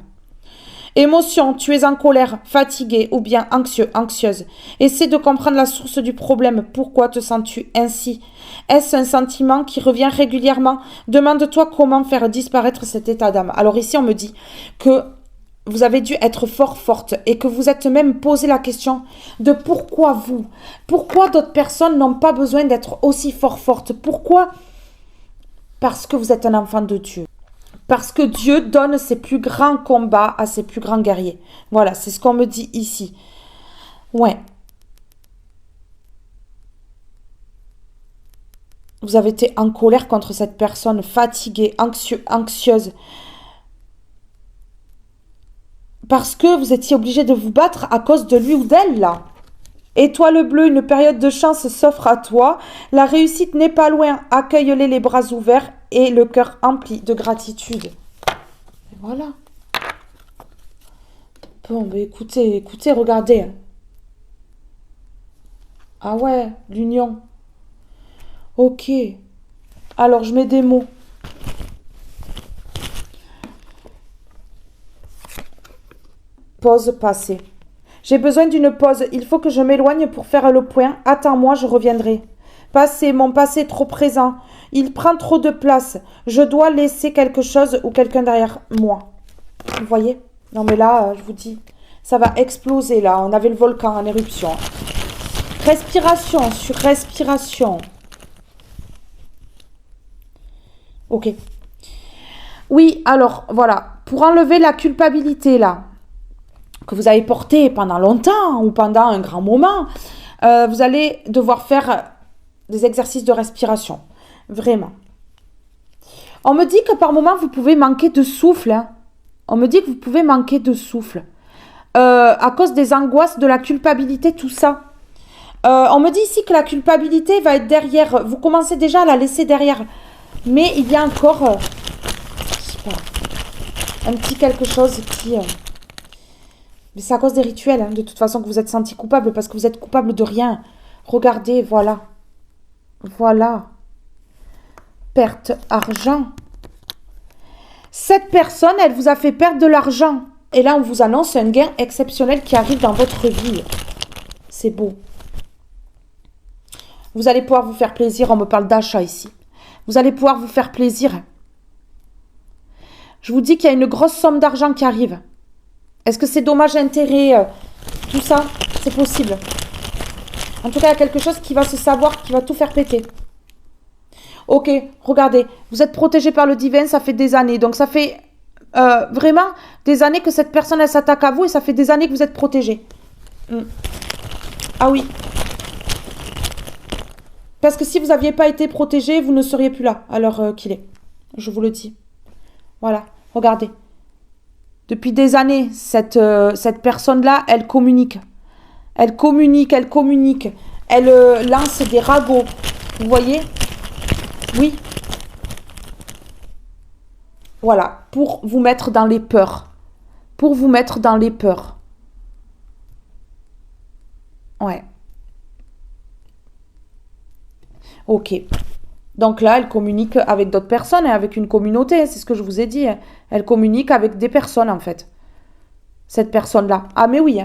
Émotion, tu es en colère, fatigué ou bien anxieux, anxieuse. Essaie de comprendre la source du problème. Pourquoi te sens-tu ainsi? Est-ce un sentiment qui revient régulièrement? Demande-toi comment faire disparaître cet état d'âme. Alors ici, on me dit que vous avez dû être fort forte et que vous êtes même posé la question de pourquoi vous? Pourquoi d'autres personnes n'ont pas besoin d'être aussi fort fortes? Pourquoi? Parce que vous êtes un enfant de Dieu. Parce que Dieu donne ses plus grands combats à ses plus grands guerriers. Voilà, c'est ce qu'on me dit ici. Ouais. Vous avez été en colère contre cette personne, fatiguée, anxieuse. Parce que vous étiez obligé de vous battre à cause de lui ou d'elle, là. Étoile bleue, une période de chance s'offre à toi. La réussite n'est pas loin. Accueille-les les bras ouverts et le cœur empli de gratitude. Et voilà. Bon, ben écoutez, regardez. Ah ouais, l'union. Ok. Alors, je mets des mots. Pause passée. J'ai besoin d'une pause. Il faut que je m'éloigne pour faire le point. Attends-moi, je reviendrai. Passé, mon passé est trop présent. Il prend trop de place. Je dois laisser quelque chose ou quelqu'un derrière moi. Vous voyez? Non mais là, je vous dis, ça va exploser là. On avait le volcan en éruption. Respiration sur respiration. Ok. Oui, alors, voilà. Pour enlever la culpabilité là, que vous avez porté pendant longtemps ou pendant un grand moment, vous allez devoir faire des exercices de respiration. Vraiment. On me dit que par moment, vous pouvez manquer de souffle. Hein. On me dit que vous pouvez manquer de souffle. À cause des angoisses, de la culpabilité, tout ça. On me dit ici que la culpabilité va être derrière. Vous commencez déjà à la laisser derrière. Mais il y a encore, je sais pas, un petit quelque chose qui... Mais c'est à cause des rituels, hein, de toute façon, que vous êtes senti coupable, parce que vous êtes coupable de rien. Regardez, voilà. Voilà. Perte argent. Cette personne, elle vous a fait perdre de l'argent. Et là, on vous annonce un gain exceptionnel qui arrive dans votre vie. C'est beau. Vous allez pouvoir vous faire plaisir. On me parle d'achat ici. Vous allez pouvoir vous faire plaisir. Je vous dis qu'il y a une grosse somme d'argent qui arrive. Est-ce que c'est dommage, intérêt, tout ça? C'est possible. En tout cas, il y a quelque chose qui va se savoir, qui va tout faire péter. Ok, regardez, vous êtes protégé par le divin, ça fait des années. Donc ça fait vraiment des années que cette personne, elle s'attaque à vous et ça fait des années que vous êtes protégé. Ah oui. Parce que si vous n'aviez pas été protégé, vous ne seriez plus là à l'heure qu'il est. Je vous le dis. Voilà, regardez. Depuis des années, cette personne-là, elle communique. Elle communique. Elle lance des ragots. Vous voyez? Oui. Voilà, pour vous mettre dans les peurs. Pour vous mettre dans les peurs. Ouais. Ok. Donc là, elle communique avec d'autres personnes et avec une communauté, c'est ce que je vous ai dit. Elle communique avec des personnes, en fait. Cette personne-là. Ah, mais oui.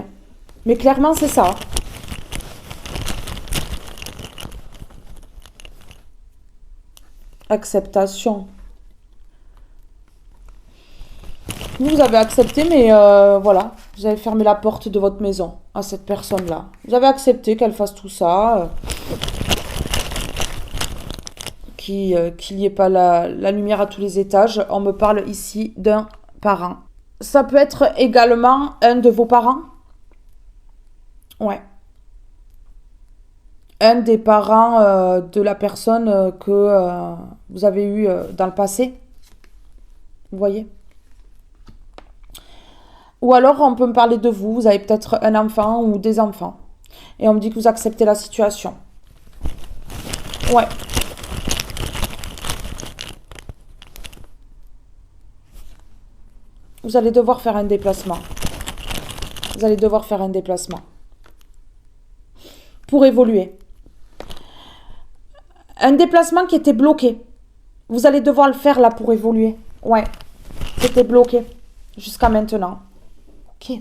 Mais clairement, c'est ça. Acceptation. Vous avez accepté, mais voilà. Vous avez fermé la porte de votre maison à cette personne-là. Vous avez accepté qu'elle fasse tout ça. Qu'il n'y ait pas la lumière à tous les étages. On me parle ici d'un parent. Ça peut être également un de vos parents. Ouais. Un des parents de la personne que vous avez eu dans le passé. Vous voyez? Ou alors on peut me parler de vous. Vous avez peut-être un enfant ou des enfants. Et on me dit que vous acceptez la situation. Ouais. Vous allez devoir faire un déplacement. Vous allez devoir faire un déplacement. Pour évoluer. Un déplacement qui était bloqué. Vous allez devoir le faire là pour évoluer. Ouais. C'était bloqué. Jusqu'à maintenant. Ok.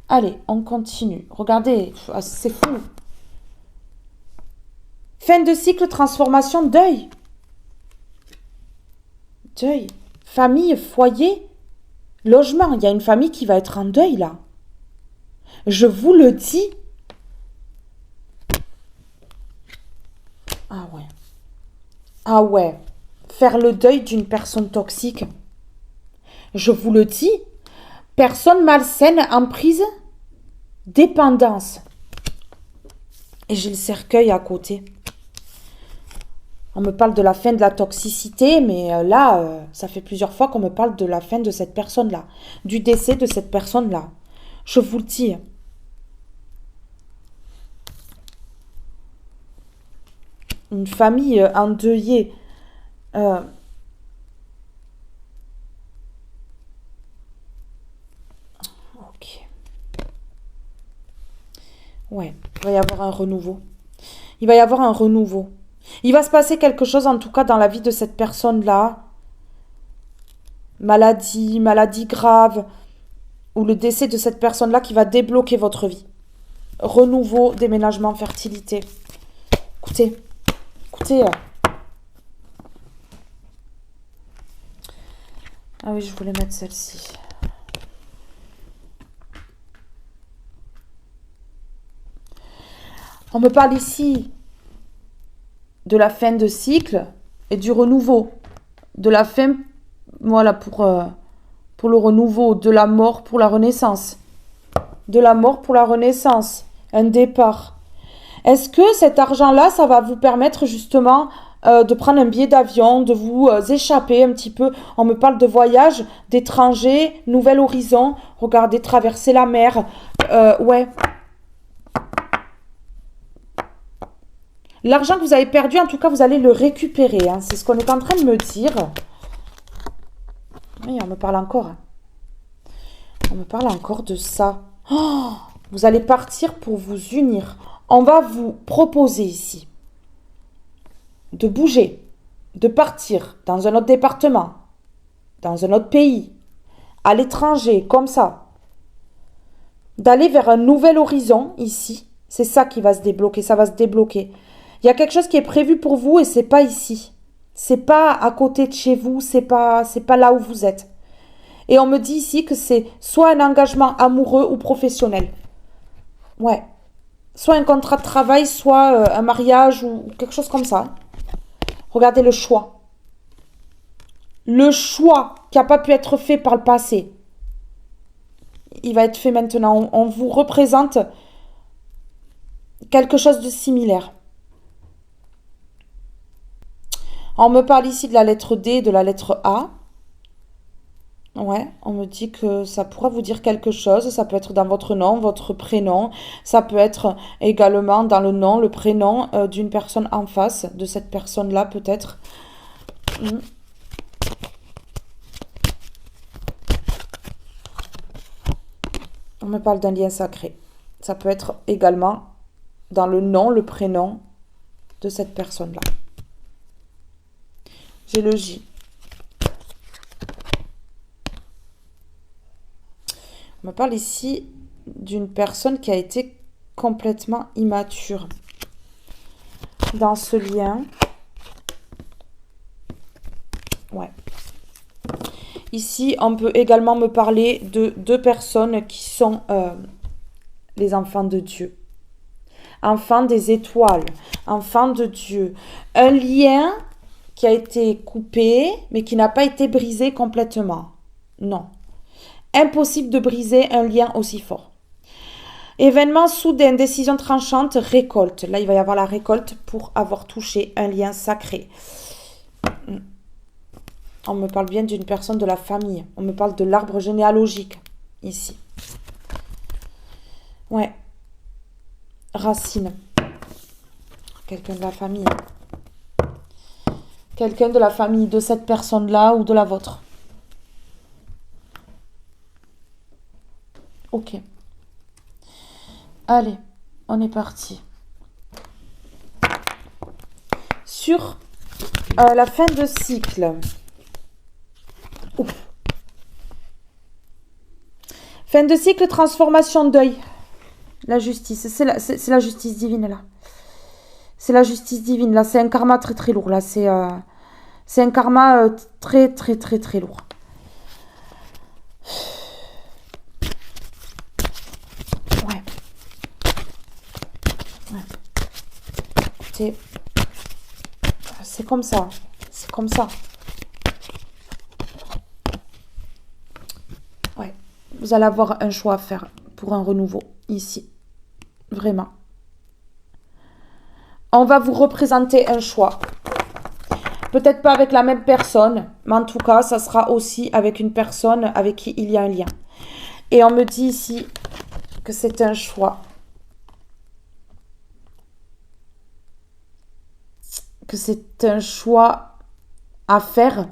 Allez, on continue. Regardez, c'est fou. Fin de cycle, transformation, deuil. Deuil. Famille, foyer, logement. Il y a une famille qui va être en deuil, là. Je vous le dis. Ah ouais. Ah ouais. Faire le deuil d'une personne toxique. Je vous le dis. Personne malsaine, emprise, dépendance. Et j'ai le cercueil à côté. On me parle de la fin de la toxicité, mais là, ça fait plusieurs fois qu'on me parle de la fin de cette personne-là, du décès de cette personne-là. Je vous le dis. Une famille endeuillée. Ok. Ouais, il va y avoir un renouveau. Il va y avoir un renouveau. Il va se passer quelque chose, en tout cas, dans la vie de cette personne-là. Maladie grave, ou le décès de cette personne-là qui va débloquer votre vie. Renouveau, déménagement, fertilité. Écoutez. Ah oui, je voulais mettre celle-ci. On me parle ici de la fin de cycle et du renouveau. De la fin, voilà, pour le renouveau. De la mort pour la renaissance. De la mort pour la renaissance. Un départ. Est-ce que cet argent-là, ça va vous permettre justement de prendre un billet d'avion, de vous échapper un petit peu? On me parle de voyage, d'étranger, nouvel horizon. Regardez, traverser la mer. Ouais. L'argent que vous avez perdu, en tout cas, vous allez le récupérer. Hein. C'est ce qu'on est en train de me dire. Oui, on me parle encore. On me parle encore de ça. Oh, vous allez partir pour vous unir. On va vous proposer ici de bouger, de partir dans un autre département, dans un autre pays, à l'étranger, comme ça. D'aller vers un nouvel horizon ici. C'est ça qui va se débloquer, ça va se débloquer. Il y a quelque chose qui est prévu pour vous et c'est pas ici. C'est pas à côté de chez vous, c'est pas là où vous êtes. Et on me dit ici que c'est soit un engagement amoureux ou professionnel. Ouais. Soit un contrat de travail, soit un mariage ou quelque chose comme ça. Regardez le choix. Le choix qui n'a pas pu être fait par le passé. Il va être fait maintenant. On vous représente quelque chose de similaire. On me parle ici de la lettre D et de la lettre A. Ouais, on me dit que ça pourra vous dire quelque chose. Ça peut être dans votre nom, votre prénom. Ça peut être également dans le nom, le prénom d'une personne en face, de cette personne-là peut-être. On me parle d'un lien sacré. Ça peut être également dans le nom, le prénom de cette personne-là. J'ai le J. On me parle ici d'une personne qui a été complètement immature dans ce lien. Ouais. Ici, on peut également me parler de deux personnes qui sont les enfants de Dieu. Enfants des étoiles, enfants de Dieu. Un lien qui a été coupé, mais qui n'a pas été brisé complètement. Non. Impossible de briser un lien aussi fort. Événement soudain, décision tranchante, récolte. Là, il va y avoir la récolte pour avoir touché un lien sacré. On me parle bien d'une personne de la famille. On me parle de l'arbre généalogique, ici. Ouais. Racine. Quelqu'un de la famille. Quelqu'un de la famille de cette personne-là ou de la vôtre. Ok. Allez, on est parti. Sur la fin de cycle. Ouf. Fin de cycle, transformation, deuil. La justice, c'est la justice divine là. C'est la justice divine là, c'est un karma très très lourd là. C'est un karma très très très très lourd. Ouais. C'est comme ça. C'est comme ça. Ouais. Vous allez avoir un choix à faire pour un renouveau ici. Vraiment. On va vous représenter un choix. Peut-être pas avec la même personne, mais en tout cas, ça sera aussi avec une personne avec qui il y a un lien. Et on me dit ici que c'est un choix. Que c'est un choix à faire.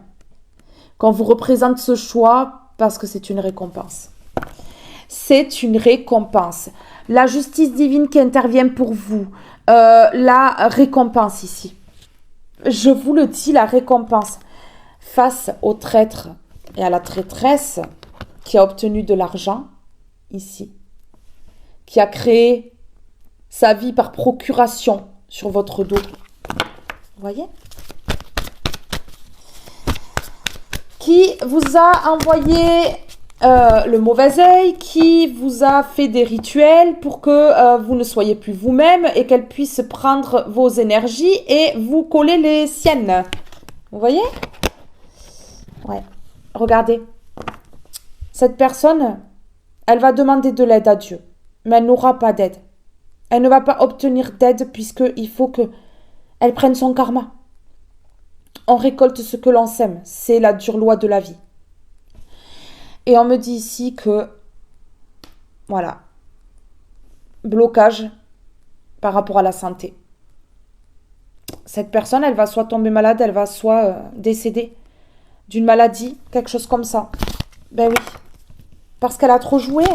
Qu'on vous représente ce choix parce que c'est une récompense. C'est une récompense. La justice divine qui intervient pour vous. La récompense ici. Je vous le dis, la récompense. Face au traître et à la traîtresse qui a obtenu de l'argent, ici. Qui a créé sa vie par procuration sur votre dos. Vous voyez? Qui vous a envoyé le mauvais œil, qui vous a fait des rituels pour que vous ne soyez plus vous-même et qu'elle puisse prendre vos énergies et vous coller les siennes. Vous voyez? Ouais. Regardez. Cette personne, elle va demander de l'aide à Dieu, mais elle n'aura pas d'aide. Elle ne va pas obtenir d'aide puisqu'il faut qu'elle prenne son karma. On récolte ce que l'on sème. C'est la dure loi de la vie. Et on me dit ici que, voilà, blocage par rapport à la santé. Cette personne, elle va soit tomber malade, elle va soit décéder d'une maladie, quelque chose comme ça. Ben oui, parce qu'elle a trop joué.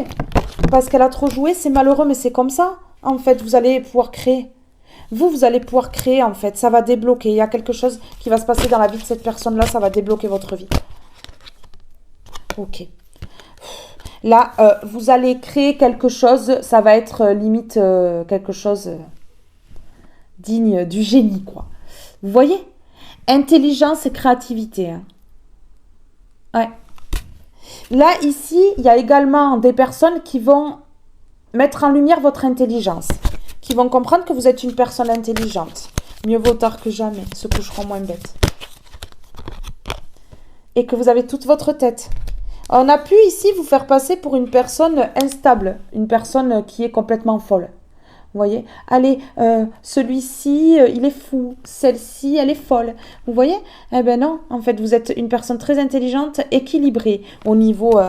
Parce qu'elle a trop joué, c'est malheureux, mais c'est comme ça. En fait, vous allez pouvoir créer. Vous allez pouvoir créer, en fait. Ça va débloquer. Il y a quelque chose qui va se passer dans la vie de cette personne-là. Ça va débloquer votre vie. Ok. Là, vous allez créer quelque chose. Ça va être limite quelque chose digne du génie, quoi. Vous voyez? Intelligence et créativité. Hein. Ouais. Là, ici, il y a également des personnes qui vont mettre en lumière votre intelligence. Qui vont comprendre que vous êtes une personne intelligente. Mieux vaut tard que jamais, se coucheront moins bêtes. Et que vous avez toute votre tête. On a pu ici vous faire passer pour une personne instable, une personne qui est complètement folle. Vous voyez? Allez, celui-ci, il est fou. Celle-ci, elle est folle. Vous voyez? Eh ben non, en fait, vous êtes une personne très intelligente, équilibrée au niveau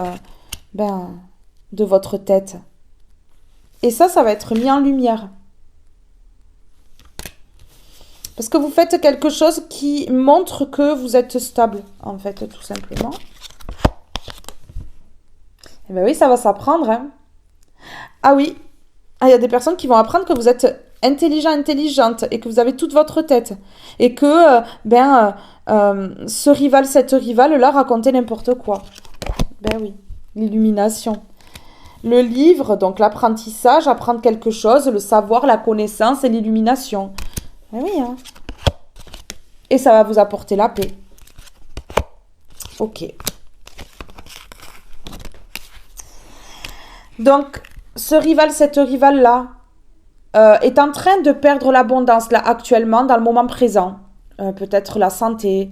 de votre tête. Et ça va être mis en lumière. Parce que vous faites quelque chose qui montre que vous êtes stable, en fait, tout simplement. Eh bien oui, ça va s'apprendre. Hein. Ah oui, il y a des personnes qui vont apprendre que vous êtes intelligente, et que vous avez toute votre tête. Et que, ce rival, cette rivale-là racontait n'importe quoi. Ben oui, l'illumination. Le livre, donc l'apprentissage, apprendre quelque chose, le savoir, la connaissance et l'illumination. Ben oui, hein. Et ça va vous apporter la paix. Ok. Donc, ce rival, cette rivale-là, est en train de perdre l'abondance, là, actuellement, dans le moment présent. Peut-être la santé.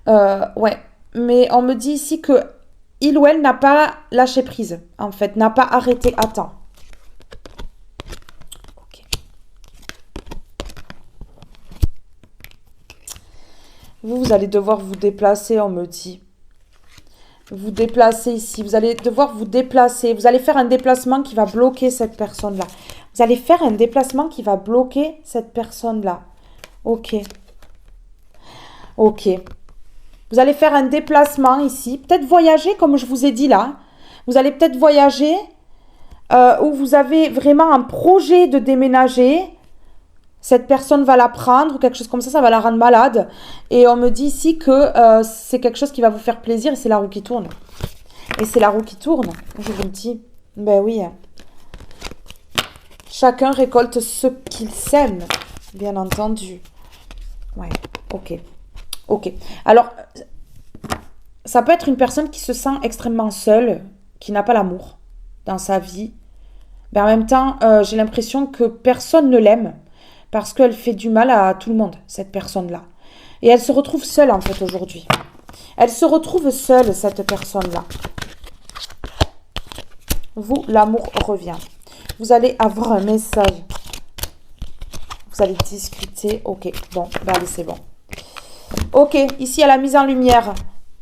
Ouais. Mais on me dit ici que il ou elle n'a pas lâché prise, en fait, n'a pas arrêté à temps. Ok. Vous allez devoir vous déplacer, on me dit. Vous déplacer ici. Vous allez devoir vous déplacer. Vous allez faire un déplacement qui va bloquer cette personne-là. Vous allez faire un déplacement qui va bloquer cette personne-là. Ok. Ok. Vous allez faire un déplacement ici. Peut-être voyager, comme je vous ai dit là. Vous allez peut-être voyager où vous avez vraiment un projet de déménager. Cette personne va la prendre ou quelque chose comme ça va la rendre malade. Et on me dit ici que c'est quelque chose qui va vous faire plaisir et c'est la roue qui tourne. Et c'est la roue qui tourne, je vous le dis. Ben oui, hein. Chacun récolte ce qu'il sème, bien entendu. Ouais, ok. Ok. Alors, ça peut être une personne qui se sent extrêmement seule, qui n'a pas l'amour dans sa vie. Mais en même temps, j'ai l'impression que personne ne l'aime parce qu'elle fait du mal à tout le monde, cette personne-là. Et elle se retrouve seule, en fait, aujourd'hui. Elle se retrouve seule, cette personne-là. Vous, l'amour revient. Vous allez avoir un message. Vous allez discuter. Ok, bon, ben allez, c'est bon. Ok, ici, il y a la mise en lumière.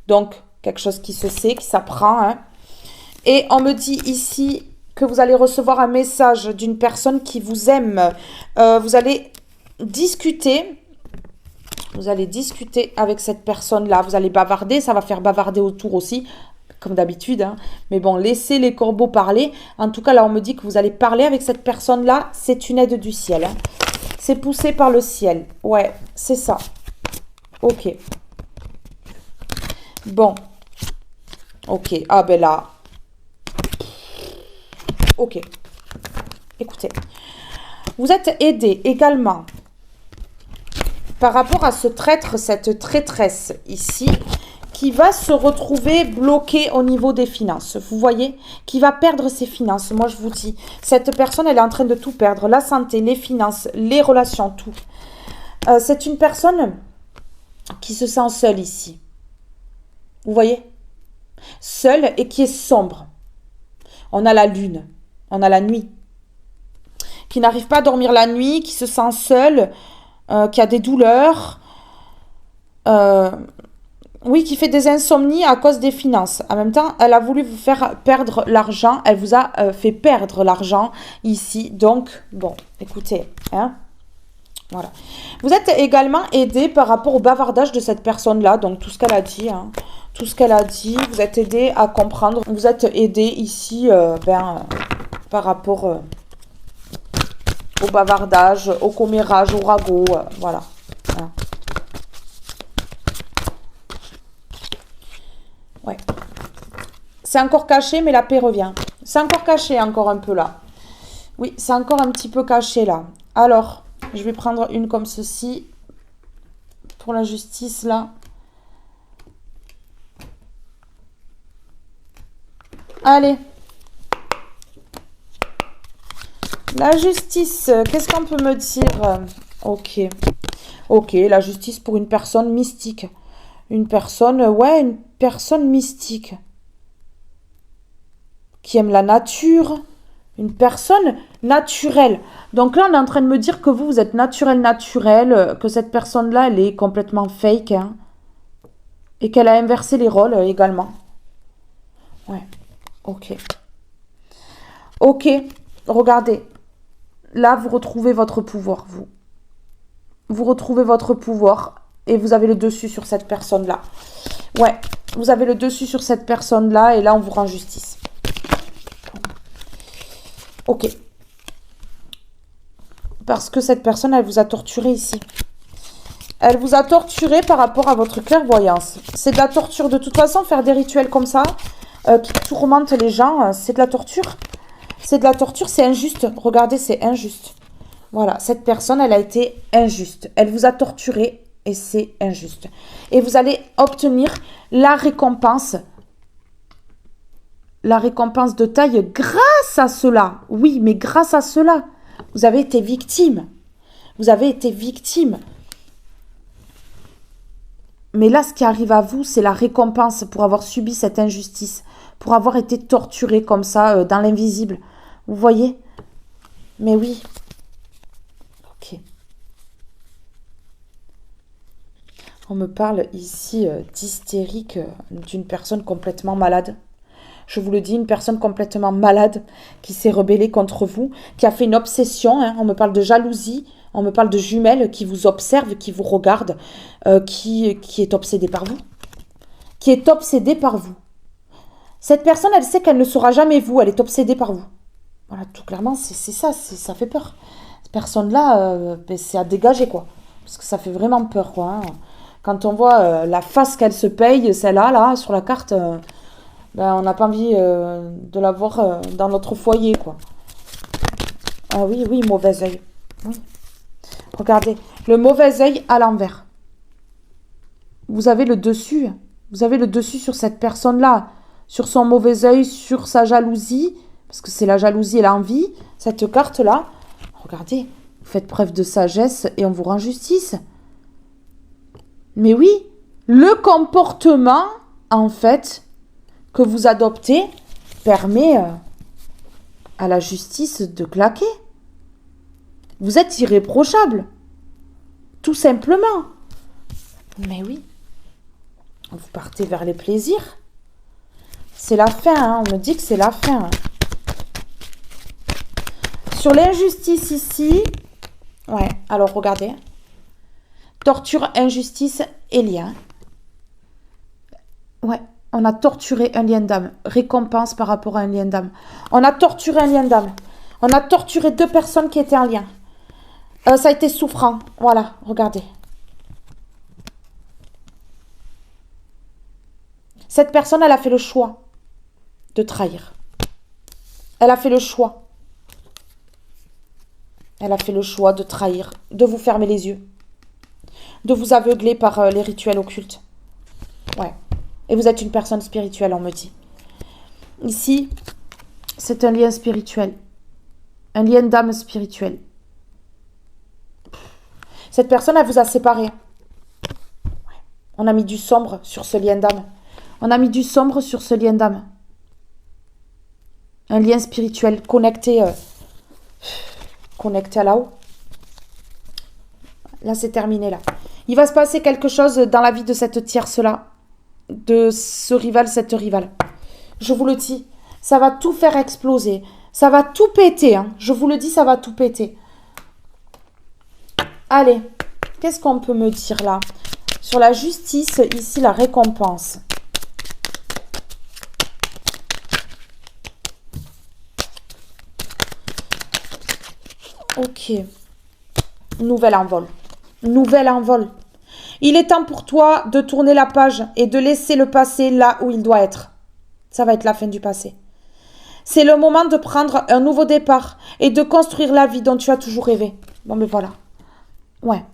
Donc, quelque chose qui se sait, qui s'apprend. Hein. Et on me dit ici que vous allez recevoir un message d'une personne qui vous aime. Vous allez discuter. Vous allez discuter avec cette personne-là. Vous allez bavarder. Ça va faire bavarder autour aussi, comme d'habitude. Hein. Mais bon, laissez les corbeaux parler. En tout cas, là, on me dit que vous allez parler avec cette personne-là. C'est une aide du ciel. Hein. C'est poussé par le ciel. Ouais, c'est ça. Ok. Bon. Ok. Ah ben là. Ok. Écoutez. Vous êtes aidé également par rapport à ce traître, cette traîtresse ici, qui va se retrouver bloquée au niveau des finances. Vous voyez, qui va perdre ses finances. Moi, je vous dis, cette personne, elle est en train de tout perdre. La santé, les finances, les relations, tout. C'est une personne qui se sent seule ici. Vous voyez? Seule et qui est sombre. On a la lune, on a la nuit. Qui n'arrive pas à dormir la nuit, qui se sent seule, qui a des douleurs. Oui, qui fait des insomnies à cause des finances. En même temps, elle a voulu vous faire perdre l'argent. Elle vous a fait perdre l'argent ici. Donc, bon, écoutez, hein. Voilà. Vous êtes également aidé par rapport au bavardage de cette personne-là. Donc, tout ce qu'elle a dit, hein. Tout ce qu'elle a dit, vous êtes aidé à comprendre. Vous êtes aidé ici par rapport au bavardage, au commérage, au ragot. Voilà. Voilà. Ouais. C'est encore caché, mais la paix revient. C'est encore caché, encore un peu là. Oui, c'est encore un petit peu caché là. Alors, je vais prendre une comme ceci. Pour la justice, là. Allez. La justice, qu'est-ce qu'on peut me dire? Ok. Ok, la justice pour une personne mystique. Une personne, ouais, une personne mystique. Qui aime la nature. Une personne naturelle. Donc là, on est en train de me dire que vous êtes naturel, que cette personne-là, elle est complètement fake. Hein, et qu'elle a inversé les rôles également. Ouais, ok. Ok, regardez. Là, vous retrouvez votre pouvoir, vous. Vous retrouvez votre pouvoir et vous avez le dessus sur cette personne-là. Ouais, vous avez le dessus sur cette personne-là et là, on vous rend justice. Ok. Parce que cette personne, elle vous a torturé ici. Elle vous a torturé par rapport à votre clairvoyance. C'est de la torture. De toute façon, faire des rituels comme ça, qui tourmentent les gens, c'est de la torture. C'est de la torture, c'est injuste. Regardez, c'est injuste. Voilà, cette personne, elle a été injuste. Elle vous a torturé et c'est injuste. Et vous allez obtenir la récompense. La récompense de taille grâce à cela. Oui, mais grâce à cela. Vous avez été victime. Vous avez été victime. Mais là, ce qui arrive à vous, c'est la récompense pour avoir subi cette injustice. Pour avoir été torturé comme ça, dans l'invisible. Vous voyez? Mais oui. Ok. On me parle ici d'hystérique d'une personne complètement malade. Je vous le dis, une personne complètement malade qui s'est rebellée contre vous, qui a fait une obsession. Hein. On me parle de jalousie, on me parle de jumelles qui vous observent, qui vous regardent, qui est obsédée par vous. Qui est obsédée par vous. Cette personne, elle sait qu'elle ne sera jamais vous, elle est obsédée par vous. Voilà, tout clairement, c'est ça, ça fait peur. Cette personne-là, c'est à dégager, quoi. Parce que ça fait vraiment peur, quoi. Hein. Quand on voit la face qu'elle se paye, celle-là, là, sur la carte... Ben, on n'a pas envie de l'avoir dans notre foyer, quoi. Ah oui, oui, mauvais œil. Oui. Regardez, le mauvais œil à l'envers. Vous avez le dessus. Vous avez le dessus sur cette personne-là. Sur son mauvais œil, sur sa jalousie. Parce que c'est la jalousie et l'envie. Cette carte-là. Regardez, vous faites preuve de sagesse et on vous rend justice. Mais oui, le comportement, en fait, que vous adoptez permet à la justice de claquer. Vous êtes irréprochable. Tout simplement. Mais oui. Vous partez vers les plaisirs. C'est la fin, hein. On me dit que c'est la fin. Hein. Sur l'injustice ici, ouais, alors regardez. Torture, injustice et lien. Ouais, on a torturé un lien d'âme. Récompense par rapport à un lien d'âme. On a torturé un lien d'âme. On a torturé 2 personnes qui étaient en lien. Ça a été souffrant. Voilà, regardez. Cette personne, elle a fait le choix de trahir. Elle a fait le choix. Elle a fait le choix de trahir, de vous fermer les yeux, de vous aveugler par les rituels occultes. Ouais. Et vous êtes une personne spirituelle, on me dit. Ici, c'est un lien spirituel. Un lien d'âme spirituel. Cette personne, elle vous a séparé. Ouais. On a mis du sombre sur ce lien d'âme. On a mis du sombre sur ce lien d'âme. Un lien spirituel connecté, connecté à là-haut. Là, c'est terminé, là. Il va se passer quelque chose dans la vie de cette tierce-là. De ce rival, cette rivale. Je vous le dis, ça va tout faire exploser. Ça va tout péter, hein. Je vous le dis, ça va tout péter. Allez, qu'est-ce qu'on peut me dire là? Sur la justice, ici, la récompense. Ok. Nouvel envol. Nouvel envol. Il est temps pour toi de tourner la page et de laisser le passé là où il doit être. Ça va être la fin du passé. C'est le moment de prendre un nouveau départ et de construire la vie dont tu as toujours rêvé. Bon, mais voilà. Ouais.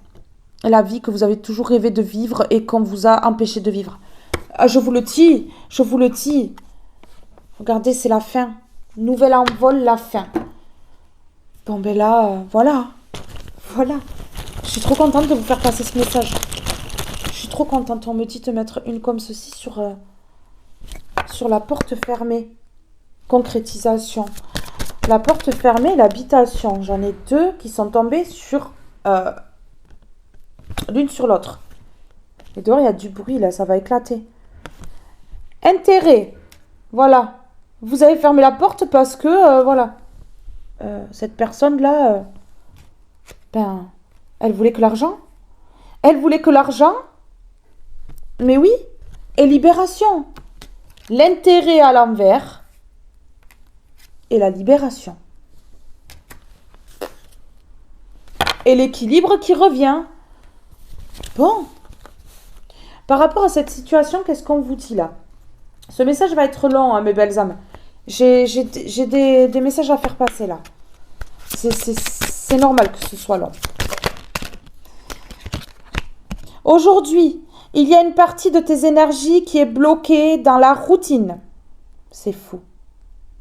La vie que vous avez toujours rêvé de vivre et qu'on vous a empêché de vivre. Ah, je vous le dis. Je vous le dis. Regardez, c'est la fin. Nouvel envol, la fin. Bon, ben là, voilà. Voilà. Je suis trop contente de vous faire passer ce message. Je suis trop contente. On me dit de mettre une comme ceci sur la porte fermée. Concrétisation. La porte fermée et l'habitation. J'en ai 2 qui sont tombées sur l'une sur l'autre. Et dehors, il y a du bruit, là. Ça va éclater. Intérêt. Voilà. Vous avez fermé la porte parce que, voilà. Cette personne-là, ben, elle voulait que l'argent. Elle voulait que l'argent. Mais oui. Et libération. L'intérêt à l'envers. Et la libération. Et l'équilibre qui revient. Bon. Par rapport à cette situation, qu'est-ce qu'on vous dit là? Ce message va être long, hein, mes belles âmes. J'ai des messages à faire passer là. C'est normal que ce soit long. Aujourd'hui, il y a une partie de tes énergies qui est bloquée dans la routine. C'est fou.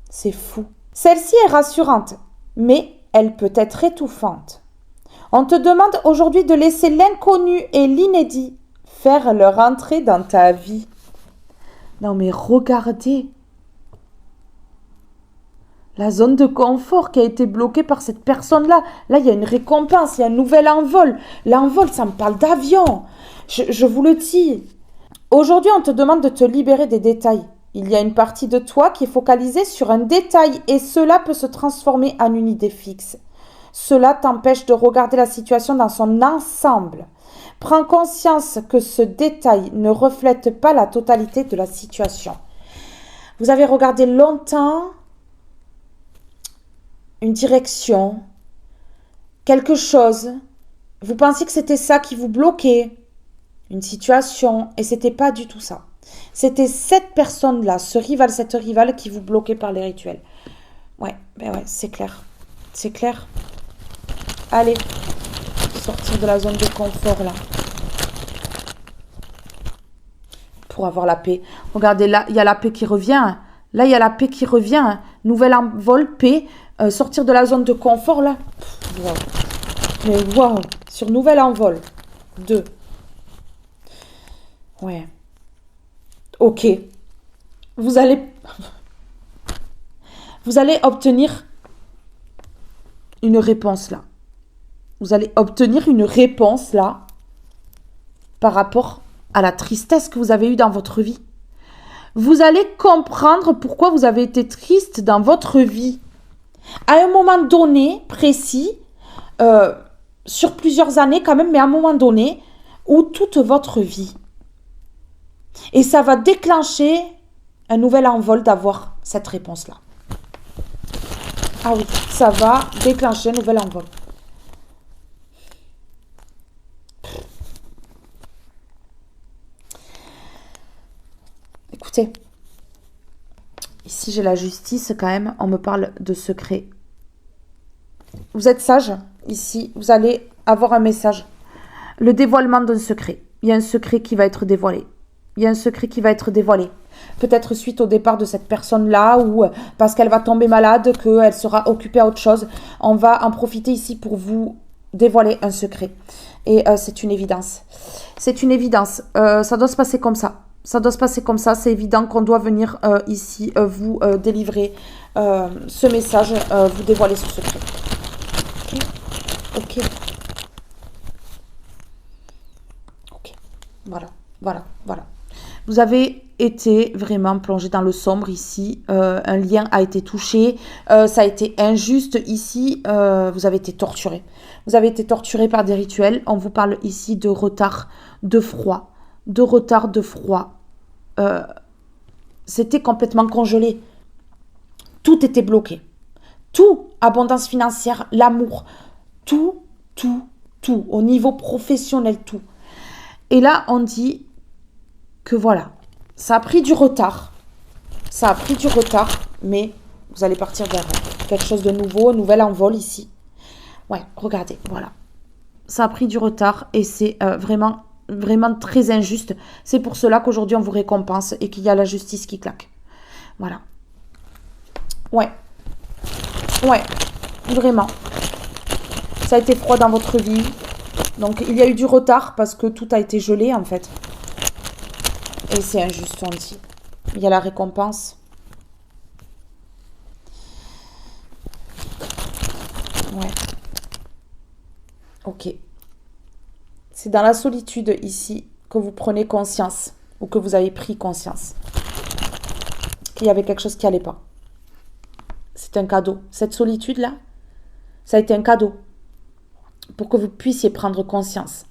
C'est fou. Celle-ci est rassurante, mais elle peut être étouffante. On te demande aujourd'hui de laisser l'inconnu et l'inédit faire leur entrée dans ta vie. Non mais regardez. La zone de confort qui a été bloquée par cette personne-là. Là, il y a une récompense, il y a un nouvel envol. L'envol, ça me parle d'avion. Je vous le dis. Aujourd'hui, on te demande de te libérer des détails. Il y a une partie de toi qui est focalisée sur un détail et cela peut se transformer en une idée fixe. Cela t'empêche de regarder la situation dans son ensemble. Prends conscience que ce détail ne reflète pas la totalité de la situation. Vous avez regardé longtemps une direction, quelque chose. Vous pensiez que c'était ça qui vous bloquait, une situation, et c'était pas du tout ça. C'était cette personne-là, ce rival, cette rivale qui vous bloquait par les rituels. Ouais, ben ouais, c'est clair. C'est clair. Allez, sortir de la zone de confort, là. Pour avoir la paix. Regardez, là, il y a la paix qui revient. Là, il y a la paix qui revient. Nouvel envol, paix. Sortir de la zone de confort, là. Wow. Mais waouh. Sur nouvel envol. 2. Ouais. Ok. Vous allez obtenir une réponse, là. Vous allez obtenir une réponse, là, par rapport à la tristesse que vous avez eue dans votre vie. Vous allez comprendre pourquoi vous avez été triste dans votre vie. À un moment donné, précis, sur plusieurs années quand même, mais à un moment donné, ou toute votre vie. Et ça va déclencher un nouvel envol d'avoir cette réponse-là. Ah oui, ça va déclencher un nouvel envol. Écoutez, ici j'ai la justice quand même, on me parle de secret. Vous êtes sage, ici, vous allez avoir un message. Le dévoilement d'un secret. Il y a un secret qui va être dévoilé. Il y a un secret qui va être dévoilé. Peut-être suite au départ de cette personne-là ou parce qu'elle va tomber malade, qu'elle sera occupée à autre chose. On va en profiter ici pour vous dévoiler un secret. Et c'est une évidence. C'est une évidence. Ça doit se passer comme ça. Ça doit se passer comme ça. C'est évident qu'on doit venir ici vous délivrer ce message, vous dévoiler ce secret. Ok. Ok. Voilà. Voilà. Voilà. Vous avez été vraiment plongé dans le sombre ici. Un lien a été touché. Ça a été injuste ici. Vous avez été torturé. Vous avez été torturé par des rituels. On vous parle ici de retard, de froid. De retard, de froid. C'était complètement congelé. Tout était bloqué. Tout, abondance financière, l'amour, tout, au niveau professionnel, tout. Et là, on dit que voilà, ça a pris du retard. Ça a pris du retard, mais vous allez partir vers quelque chose de nouveau, un nouvel envol ici. Ouais, regardez, voilà. Ça a pris du retard et c'est vraiment très injuste. C'est pour cela qu'aujourd'hui on vous récompense et qu'il y a la justice qui claque. Voilà. Ouais, vraiment. Ça a été froid dans votre vie. Donc il y a eu du retard parce que tout a été gelé en fait. Et c'est injuste, on dit. Il y a la récompense. Ouais. Ok. C'est dans la solitude ici que vous prenez conscience ou que vous avez pris conscience qu'il y avait quelque chose qui n'allait pas. C'est un cadeau. Cette solitude-là, ça a été un cadeau pour que vous puissiez prendre conscience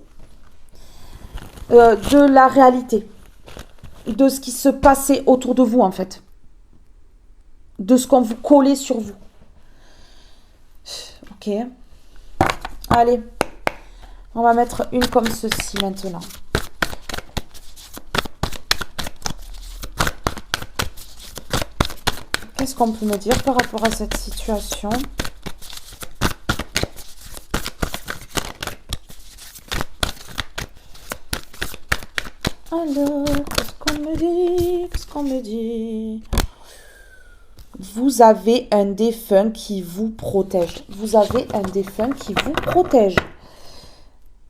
de la réalité, de ce qui se passait autour de vous en fait, de ce qu'on vous collait sur vous. Ok. Allez, on va mettre une comme ceci maintenant. Qu'est-ce qu'on peut me dire par rapport à cette situation ? Alors, qu'est-ce qu'on me dit ? Qu'est-ce qu'on me dit ? Vous avez un défunt qui vous protège. Vous avez un défunt qui vous protège.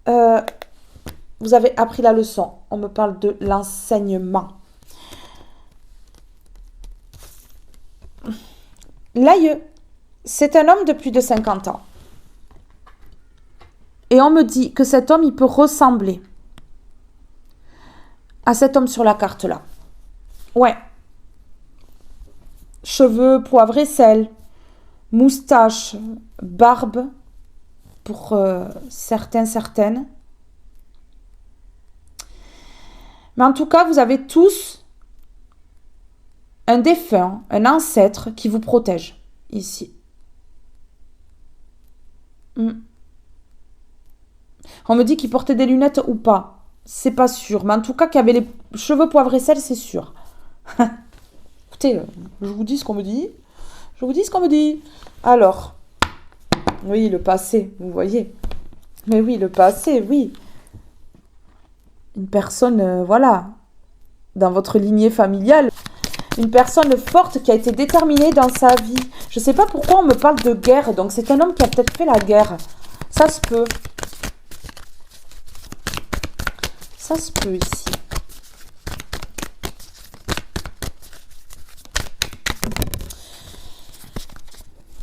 Vous avez appris la leçon. On me parle de l'enseignement. L'aïeux, c'est un homme de plus de 50 ans. Et on me dit que cet homme, il peut ressembler à cet homme sur la carte là. Ouais. Cheveux, poivre et sel, moustache, barbe pour certaines. Mais en tout cas, vous avez tous un défunt, un ancêtre qui vous protège ici. On me dit qu'il portait des lunettes ou pas. c'est pas sûr. Mais en tout cas, qu'il y avait les cheveux poivre et sel, c'est sûr. Écoutez, je vous dis ce qu'on me dit. Je vous dis ce qu'on me dit. Alors, oui, le passé, vous voyez. Mais oui, le passé, oui. Une personne, voilà, dans votre lignée familiale. Une personne forte qui a été déterminée dans sa vie. Je ne sais pas pourquoi on me parle de guerre. Donc, c'est un homme qui a peut-être fait la guerre. Ça se peut. Ça se peut ici.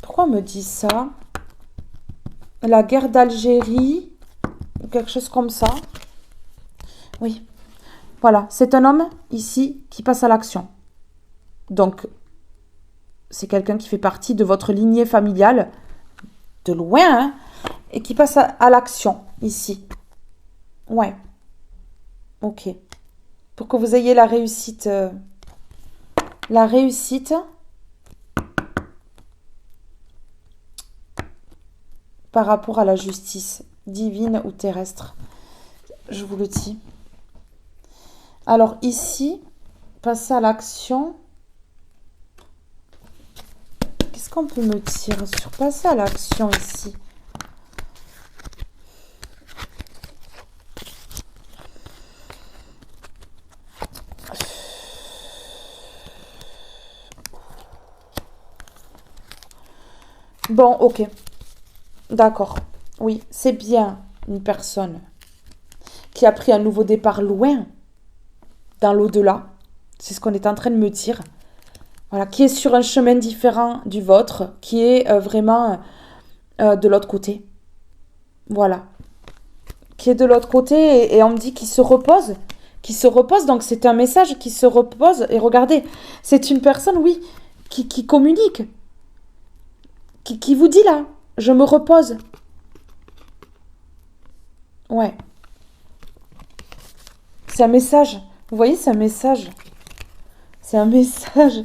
Pourquoi on me dit ça? La guerre d'Algérie. Quelque chose comme ça. Oui. Voilà. C'est un homme ici qui passe à l'action. Donc, c'est quelqu'un qui fait partie de votre lignée familiale, de loin, hein, et qui passe à l'action, ici. Ouais. Ok. Pour que vous ayez la réussite. La réussite. Par rapport à la justice, divine ou terrestre. Je vous le dis. Alors ici, passer à l'action. Qu'est-ce qu'on peut me dire sur passer à l'action ici? Bon, ok. D'accord. Oui, c'est bien une personne qui a pris un nouveau départ loin, dans l'au-delà. C'est ce qu'on est en train de me dire. Voilà, qui est sur un chemin différent du vôtre, qui est vraiment de l'autre côté. Voilà. Qui est de l'autre côté et on me dit qu'il se repose. Qui se repose, donc c'est un message qui se repose. Et regardez, c'est une personne, oui, qui communique. Qui vous dit là, je me repose. Ouais. C'est un message. Vous voyez, c'est un message. C'est un message.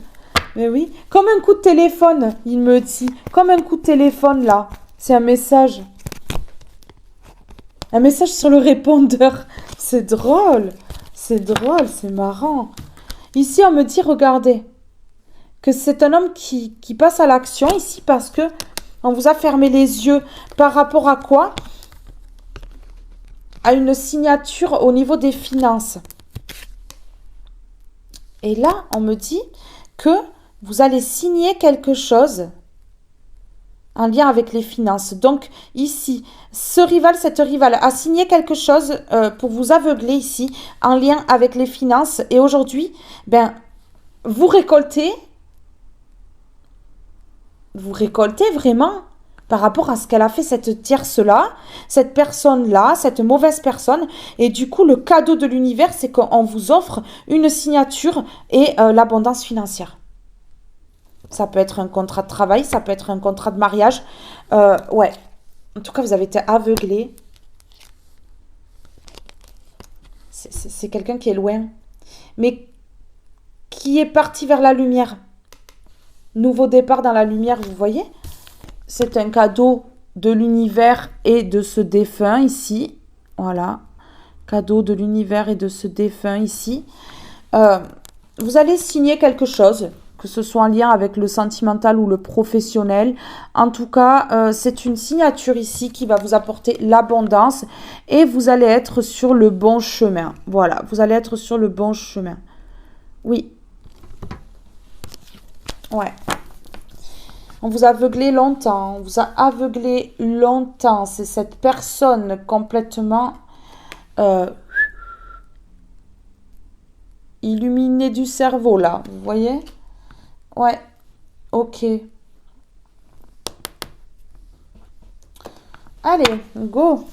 Mais oui. Comme un coup de téléphone, il me dit. Comme un coup de téléphone, là. C'est un message. Un message sur le répondeur. C'est drôle. C'est drôle, c'est marrant. Ici, on me dit, regardez, que c'est un homme qui passe à l'action ici parce que on vous a fermé les yeux. Par rapport à quoi? À une signature au niveau des finances. Et là, on me dit que vous allez signer quelque chose en lien avec les finances. Donc, ici, cette rivale a signé quelque chose pour vous aveugler ici, en lien avec les finances. Et aujourd'hui, ben, vous récoltez vraiment par rapport à ce qu'elle a fait, cette tierce-là, cette personne-là, cette mauvaise personne. Et du coup, le cadeau de l'univers, c'est qu'on vous offre une signature et l'abondance financière. Ça peut être un contrat de travail, ça peut être un contrat de mariage. Ouais. En tout cas, vous avez été aveuglé. C'est quelqu'un qui est loin. Mais qui est parti vers la lumière. Nouveau départ dans la lumière, vous voyez? C'est un cadeau de l'univers et de ce défunt ici. Voilà. Cadeau de l'univers et de ce défunt ici. Vous allez signer quelque chose, que ce soit en lien avec le sentimental ou le professionnel. En tout cas, c'est une signature ici qui va vous apporter l'abondance et vous allez être sur le bon chemin. Voilà, vous allez être sur le bon chemin. Oui. Ouais. On vous a aveuglé longtemps. On vous a aveuglé longtemps. C'est cette personne complètement illuminée du cerveau, là. Vous voyez? Ouais. Ok. Allez, go.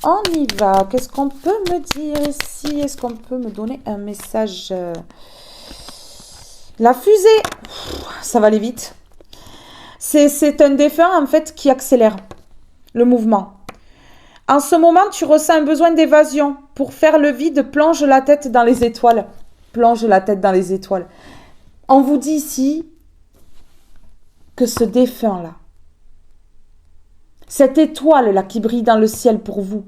On y va. Qu'est-ce qu'on peut me dire ici? Est-ce qu'on peut me donner un message? La fusée. Ça va aller vite. C'est un défunt, en fait, qui accélère le mouvement. En ce moment, tu ressens un besoin d'évasion. Pour faire le vide, plonge la tête dans les étoiles. Plonge la tête dans les étoiles. On vous dit ici que ce défunt-là, cette étoile-là qui brille dans le ciel pour vous,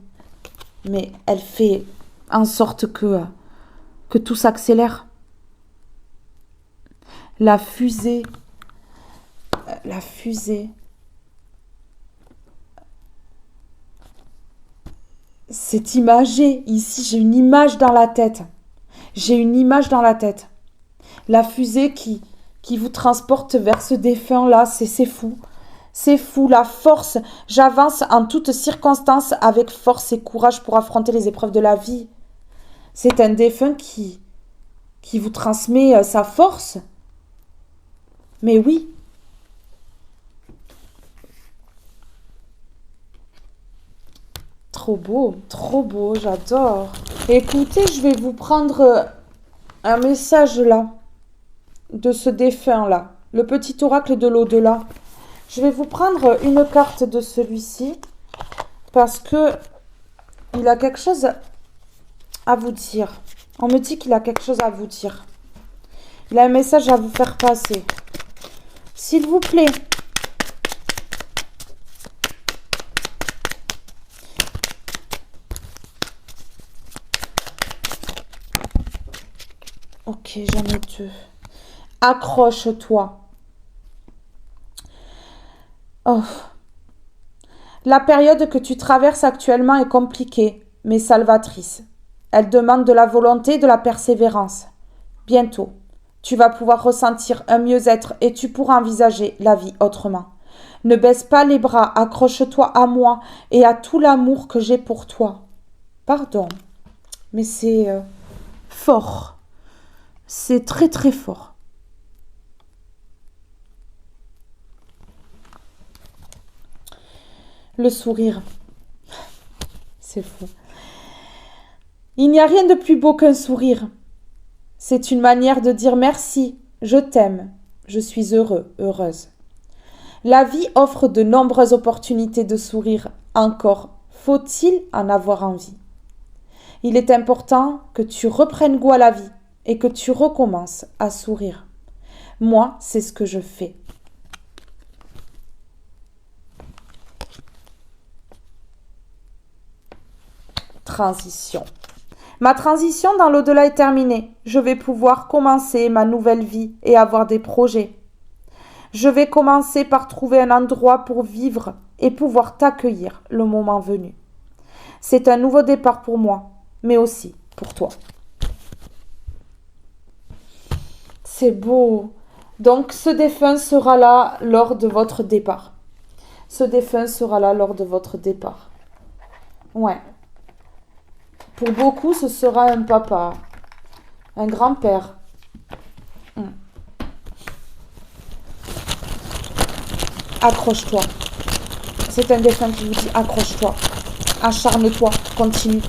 mais elle fait en sorte que tout s'accélère. La fusée, c'est imagé. Ici, j'ai une image dans la tête. La fusée qui vous transporte vers ce défunt-là, c'est fou. C'est fou, la force. J'avance en toutes circonstances avec force et courage pour affronter les épreuves de la vie. C'est un défunt qui vous transmet sa force. Mais oui. Trop beau, j'adore. Écoutez, je vais vous prendre un message là, de ce défunt là, le petit oracle de l'au-delà. Je vais vous prendre une carte de celui-ci, parce que il a quelque chose à vous dire. On me dit qu'il a quelque chose à vous dire. Il a un message à vous faire passer. S'il vous plaît. Ok, j'en ai deux. Accroche-toi. Oh. La période que tu traverses actuellement est compliquée, mais salvatrice. Elle demande de la volonté et de la persévérance. Bientôt, tu vas pouvoir ressentir un mieux-être et tu pourras envisager la vie autrement. Ne baisse pas les bras, accroche-toi à moi et à tout l'amour que j'ai pour toi. Pardon, mais c'est fort. C'est très très fort. Le sourire. C'est fou. Il n'y a rien de plus beau qu'un sourire. C'est une manière de dire merci, je t'aime, je suis heureux, heureuse. La vie offre de nombreuses opportunités de sourire. Encore faut-il en avoir envie. Il est important que tu reprennes goût à la vie et que tu recommences à sourire. Moi, c'est ce que je fais. Transition. Ma transition dans l'au-delà est terminée. Je vais pouvoir commencer ma nouvelle vie et avoir des projets. Je vais commencer par trouver un endroit pour vivre et pouvoir t'accueillir le moment venu. C'est un nouveau départ pour moi, mais aussi pour toi. C'est beau. Donc ce défunt sera là lors de votre départ. Ouais. Pour beaucoup, ce sera un papa, un grand-père. Accroche-toi. C'est un défunt qui vous dit accroche-toi, acharne-toi, continue.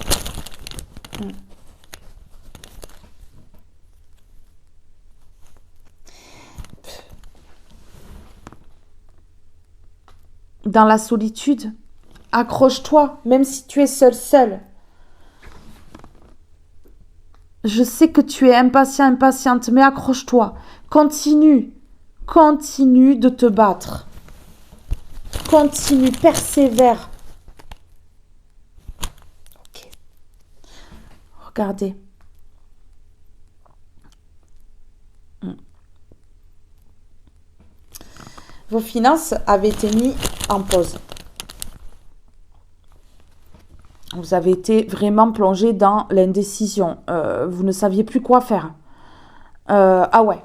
Dans la solitude, accroche-toi, même si tu es seul. Je sais que tu es impatiente, mais accroche-toi. Continue de te battre. Continue, persévère. Ok. Regardez. Vos finances avaient été mises en pause. Vous avez été vraiment plongé dans l'indécision. Vous ne saviez plus quoi faire. Ah ouais.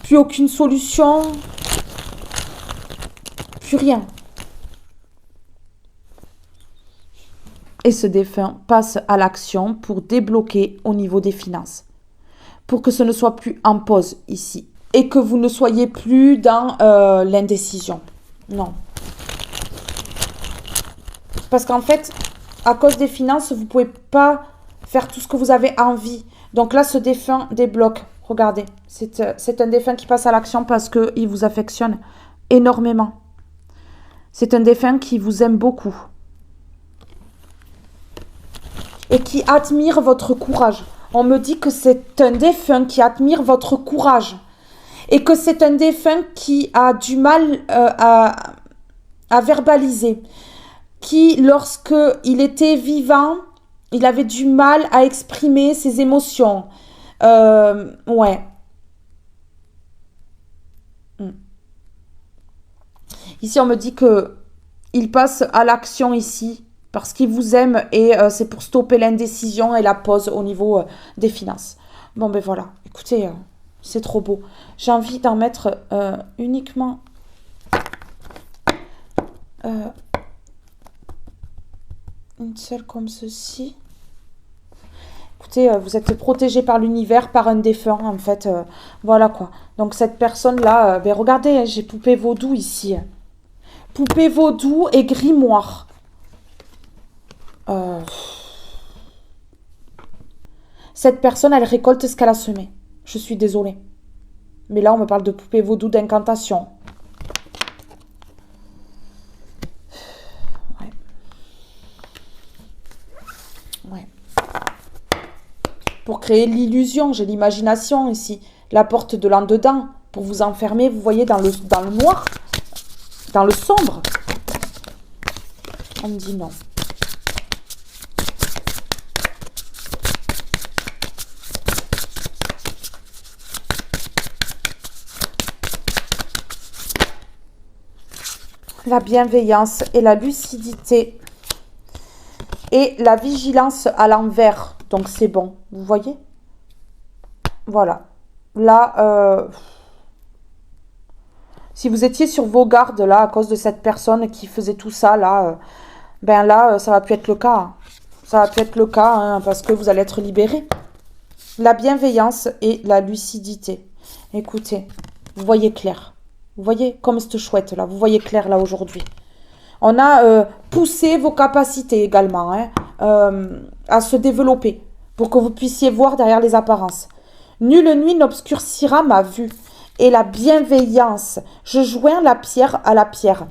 Plus aucune solution. Plus rien. Et ce défunt passe à l'action pour débloquer au niveau des finances. Pour que ce ne soit plus en pause ici. Et que vous ne soyez plus dans l'indécision. Non. Parce qu'en fait, à cause des finances, vous ne pouvez pas faire tout ce que vous avez envie. Donc là, ce défunt débloque. Regardez, c'est un défunt qui passe à l'action parce qu'il vous affectionne énormément. C'est un défunt qui vous aime beaucoup. Et qui admire votre courage. On me dit que c'est un défunt qui admire votre courage. Et que c'est un défunt qui a du mal à verbaliser. qui, lorsque il était vivant, il avait du mal à exprimer ses émotions. Ouais. Ici, on me dit que il passe à l'action ici parce qu'il vous aime et c'est pour stopper l'indécision et la pause au niveau des finances. Bon, ben voilà. Écoutez, c'est trop beau. J'ai envie d'en mettre uniquement une seule comme ceci. Écoutez, vous êtes protégé par l'univers, par un défunt, en fait. Voilà quoi. Donc cette personne-là, ben regardez, hein, j'ai poupée vaudou ici. Poupée vaudou et grimoire. Cette personne, elle récolte ce qu'elle a semé. Je suis désolée. Mais là, on me parle de poupée vaudou d'incantation. Ouais. Ouais. Pour créer l'illusion, j'ai l'imagination ici. La porte de l'en-dedans. Pour vous enfermer, vous voyez, dans le noir. Dans le sombre. On me dit non. La bienveillance et la lucidité. Et la vigilance à l'envers. Donc c'est bon. Vous voyez? Voilà. Là, si vous étiez sur vos gardes, là, à cause de cette personne qui faisait tout ça, là, ben là, ça va plus être le cas. Ça va plus être le cas, hein, parce que vous allez être libéré. La bienveillance et la lucidité. Écoutez, vous voyez clair. Vous voyez comme cette chouette, là. Vous voyez clair, là, aujourd'hui. On a poussé vos capacités également, hein, à se développer, pour que vous puissiez voir derrière les apparences. Nulle nuit n'obscurcira ma vue. Et la bienveillance. Je joins la pierre à la pierre.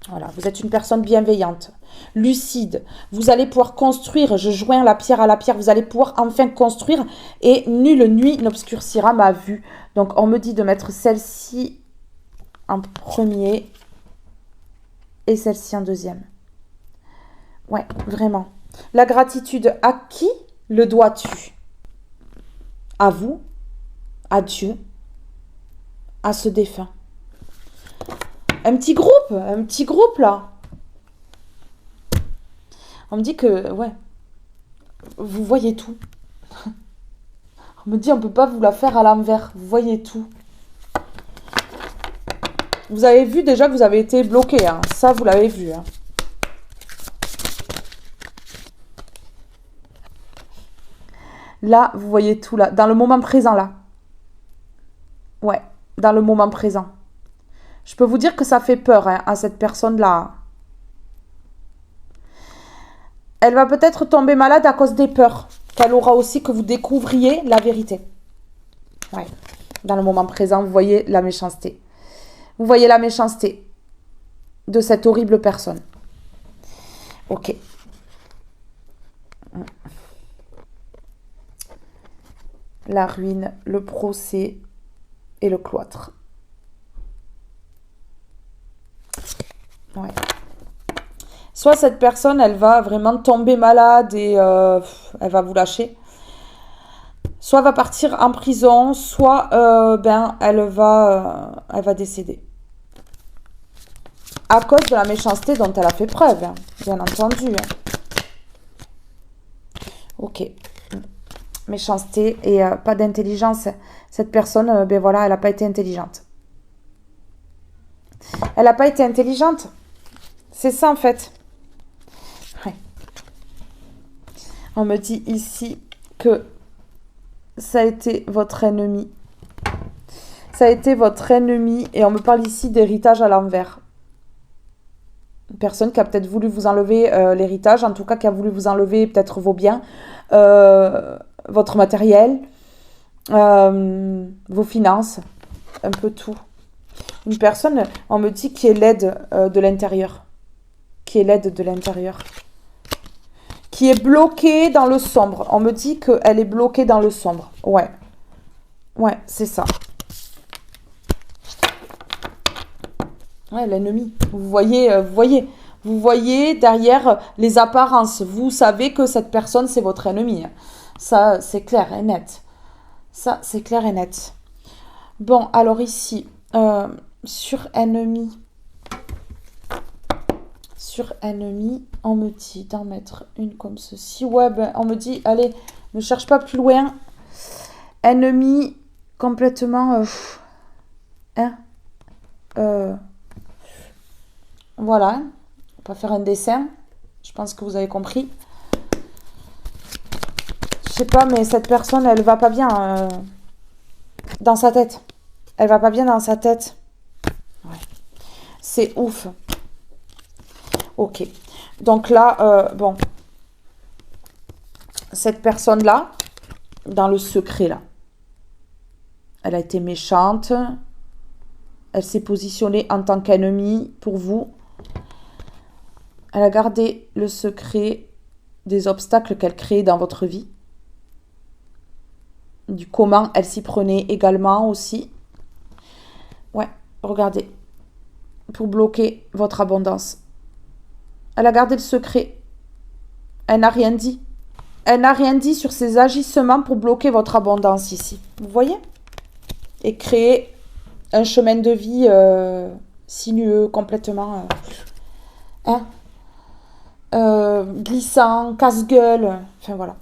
Voilà, vous êtes une personne bienveillante, lucide. Vous allez pouvoir construire. Je joins la pierre à la pierre. Vous allez pouvoir enfin construire. Et nulle nuit n'obscurcira ma vue. Donc, on me dit de mettre celle-ci en premier et celle-ci en deuxième. Ouais, vraiment. La gratitude, à qui le dois-tu? À vous, à Dieu, à ce défunt. Un petit groupe là. On me dit que, ouais, vous voyez tout. On me dit on peut pas vous la faire à l'envers, vous voyez tout. Vous avez vu déjà que vous avez été bloqué, hein. Ça vous l'avez vu. Hein. Là, vous voyez tout là, dans le moment présent là. Ouais, dans le moment présent. Je peux vous dire que ça fait peur, hein, à cette personne-là. Elle va peut-être tomber malade à cause des peurs qu'elle aura aussi, que vous découvriez la vérité. Ouais, dans le moment présent, vous voyez la méchanceté. Vous voyez la méchanceté de cette horrible personne. Ok. La ruine, le procès et le cloître. Ouais. Soit cette personne, elle va vraiment tomber malade et elle va vous lâcher. Soit elle va partir en prison, soit elle va décéder. À cause de la méchanceté dont elle a fait preuve, hein, bien entendu. Hein. Ok. Méchanceté et pas d'intelligence. Cette personne, voilà, elle n'a pas été intelligente. Elle n'a pas été intelligente. C'est ça en fait. Ouais. On me dit ici que ça a été votre ennemi. Ça a été votre ennemi et on me parle ici d'héritage à l'envers. Une personne qui a peut-être voulu vous enlever l'héritage, en tout cas qui a voulu vous enlever peut-être vos biens, votre matériel, vos finances, un peu tout. Une personne, on me dit, qui est laide de l'intérieur. Qui est laide de l'intérieur. Qui est bloquée dans le sombre. On me dit qu'elle est bloquée dans le sombre. Ouais. Ouais, c'est ça. Ouais, l'ennemi. Vous voyez Vous voyez derrière les apparences. Vous savez que cette personne, c'est votre ennemi. Ça, c'est clair et net. Ça, c'est clair et net. Bon, alors ici, sur ennemi. Sur ennemi, on me dit d'en mettre une comme ceci. Ouais, ben, on me dit, allez, ne cherche pas plus loin. Ennemi complètement... voilà. On va faire un dessin. Je pense que vous avez compris. Je sais pas, mais cette personne, elle va pas bien dans sa tête. Elle va pas bien dans sa tête. Ouais. C'est ouf. Ok. Donc là, bon. Cette personne-là, dans le secret, là, elle a été méchante. Elle s'est positionnée en tant qu'ennemie pour vous. Elle a gardé le secret des obstacles qu'elle crée dans votre vie. Du comment elle s'y prenait également aussi. Ouais, regardez. Pour bloquer votre abondance. Elle a gardé le secret. Elle n'a rien dit. Elle n'a rien dit sur ses agissements pour bloquer votre abondance ici. Vous voyez? Et créer un chemin de vie sinueux, complètement glissant, casse-gueule. Enfin voilà.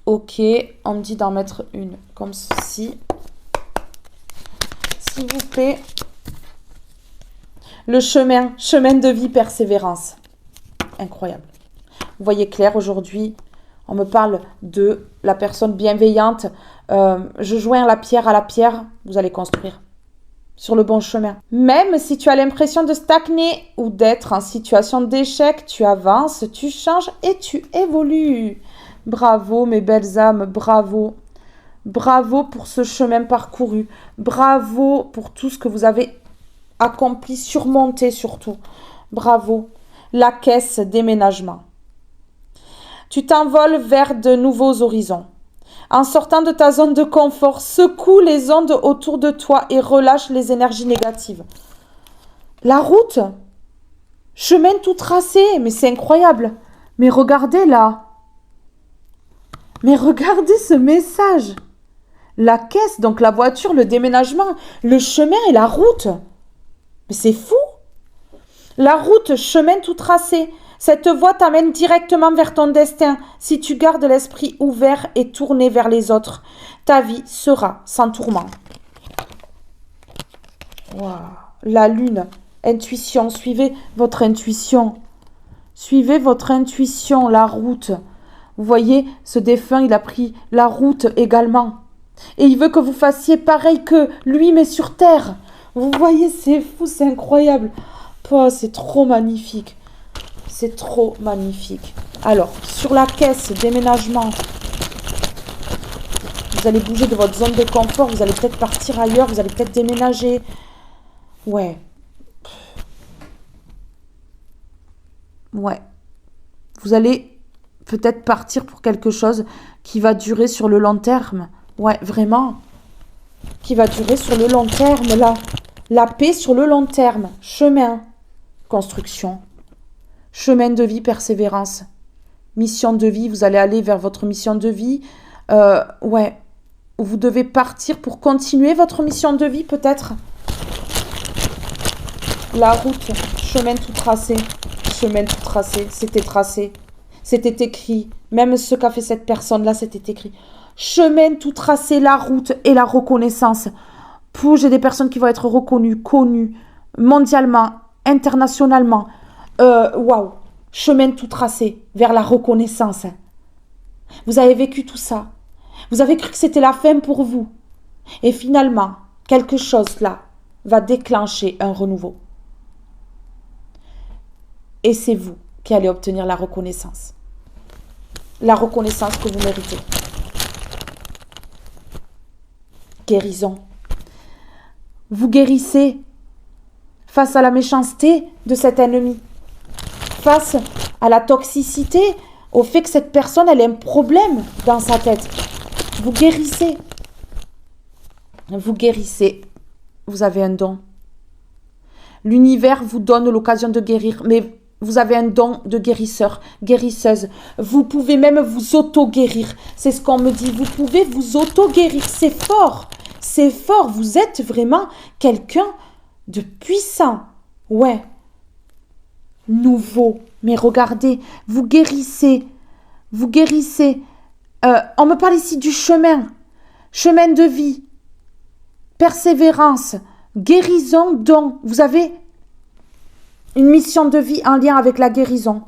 Ok, on me dit d'en mettre une comme ceci. S'il vous plaît. Le chemin de vie, persévérance. Incroyable. Vous voyez clair aujourd'hui. On me parle de la personne bienveillante. Je joins la pierre à la pierre. Vous allez construire sur le bon chemin. Même si tu as l'impression de stagner ou d'être en situation d'échec, tu avances, tu changes et tu évolues. Bravo mes belles âmes, bravo. Bravo pour ce chemin parcouru. Bravo pour tout ce que vous avez accompli, surmonté surtout. Bravo. La caisse déménagement. Tu t'envoles vers de nouveaux horizons. En sortant de ta zone de confort, secoue les ondes autour de toi et relâche les énergies négatives. La route, chemin tout tracé, mais c'est incroyable. Mais regardez là. Mais regardez ce message. La caisse, donc la voiture, le déménagement, le chemin et la route. Mais c'est fou. La route, chemin tout tracé. Cette voie t'amène directement vers ton destin. Si tu gardes l'esprit ouvert et tourné vers les autres, ta vie sera sans tourment. Wow. La lune, intuition, suivez votre intuition. Suivez votre intuition, la route. Vous voyez, ce défunt, il a pris la route également. Et il veut que vous fassiez pareil que lui, mais sur terre. Vous voyez, c'est fou, c'est incroyable. Oh, c'est trop magnifique. C'est trop magnifique. Alors, sur la caisse, déménagement. Vous allez bouger de votre zone de confort. Vous allez peut-être partir ailleurs. Vous allez peut-être déménager. Ouais. Ouais. Vous allez peut-être partir pour quelque chose qui va durer sur le long terme. Ouais, vraiment. Qui va durer sur le long terme, là. La paix sur le long terme. Chemin. Construction. Chemin de vie, persévérance. Mission de vie, vous allez aller vers votre mission de vie. Ouais. Vous devez partir pour continuer votre mission de vie, peut-être. La route, chemin tout tracé. Chemin tout tracé, c'était tracé. C'était écrit. Même ce qu'a fait cette personne-là, c'était écrit. Chemin tout tracé, la route et la reconnaissance. J'ai des personnes qui vont être reconnues, connues, mondialement, internationalement. Waouh. Chemin tout tracé vers la reconnaissance. Vous avez vécu tout ça. Vous avez cru que c'était la fin pour vous. Et finalement, quelque chose là va déclencher un renouveau. Et c'est vous qui allez obtenir la reconnaissance. La reconnaissance que vous méritez. Guérison. Vous guérissez face à la méchanceté de cet ennemi. Face à la toxicité, au fait que cette personne, elle a un problème dans sa tête. Vous guérissez. Vous guérissez. Vous avez un don. L'univers vous donne l'occasion de guérir, mais vous avez un don de guérisseur, guérisseuse. Vous pouvez même vous auto-guérir. C'est ce qu'on me dit. Vous pouvez vous auto-guérir. C'est fort. C'est fort. Vous êtes vraiment quelqu'un de puissant. Ouais. Nouveau. Mais regardez, vous guérissez. Vous guérissez. On me parle ici du chemin. Chemin de vie. Persévérance. Guérison, don. Vous avez une mission de vie en lien avec la guérison.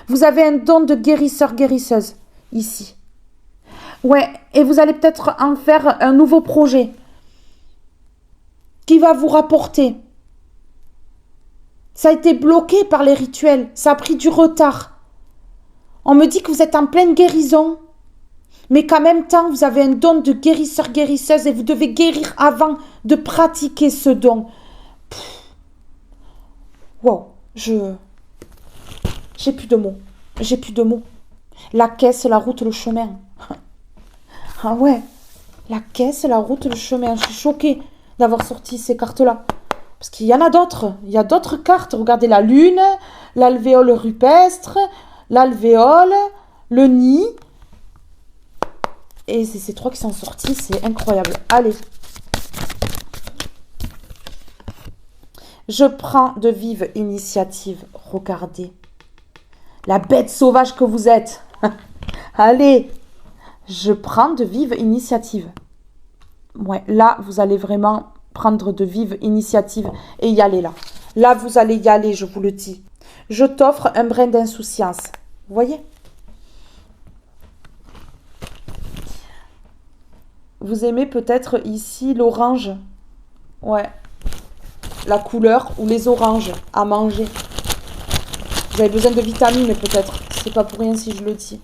Vous avez un don de guérisseur, guérisseuse, ici. Ouais, et vous allez peut-être en faire un nouveau projet qui va vous rapporter. Ça a été bloqué par les rituels, ça a pris du retard. On me dit que vous êtes en pleine guérison, mais qu'en même temps, vous avez un don de guérisseur, guérisseuse et vous devez guérir avant de pratiquer ce don. Wow, j'ai plus de mots. J'ai plus de mots. La caisse, la route, le chemin. Ah ouais, la caisse, la route, le chemin. Je suis choquée d'avoir sorti ces cartes-là. Parce qu'il y en a d'autres. Il y a d'autres cartes. Regardez la lune, l'alvéole rupestre, l'alvéole, le nid. Et c'est ces trois qui sont sortis. C'est incroyable. Allez. Je prends de vives initiatives. Regardez. La bête sauvage que vous êtes. Allez. Je prends de vives initiatives. Ouais, là, vous allez vraiment prendre de vives initiatives et y aller là. Là, vous allez y aller, je vous le dis. Je t'offre un brin d'insouciance. Vous voyez? Vous aimez peut-être ici l'orange. Ouais. La couleur ou les oranges à manger. Vous avez besoin de vitamines peut-être. C'est pas pour rien si je le dis.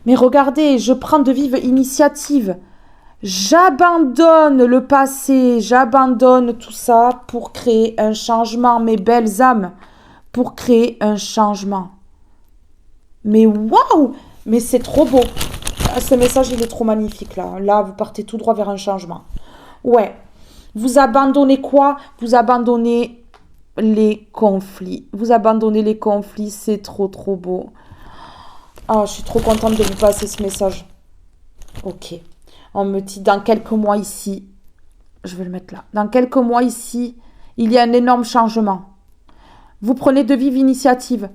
Mais regardez, je prends de vives initiatives. J'abandonne le passé, j'abandonne tout ça pour créer un changement, mes belles âmes, pour créer un changement. Mais waouh! Mais c'est trop beau. Ce message, il est trop magnifique là. Là, vous partez tout droit vers un changement. Ouais. Vous abandonnez quoi? Vous abandonnez les conflits. Vous abandonnez les conflits, c'est trop trop beau. Ah, je suis trop contente de vous passer ce message. Ok. On me dit dans quelques mois ici, je vais le mettre là. Dans quelques mois ici, il y a un énorme changement. Vous prenez de vives initiatives.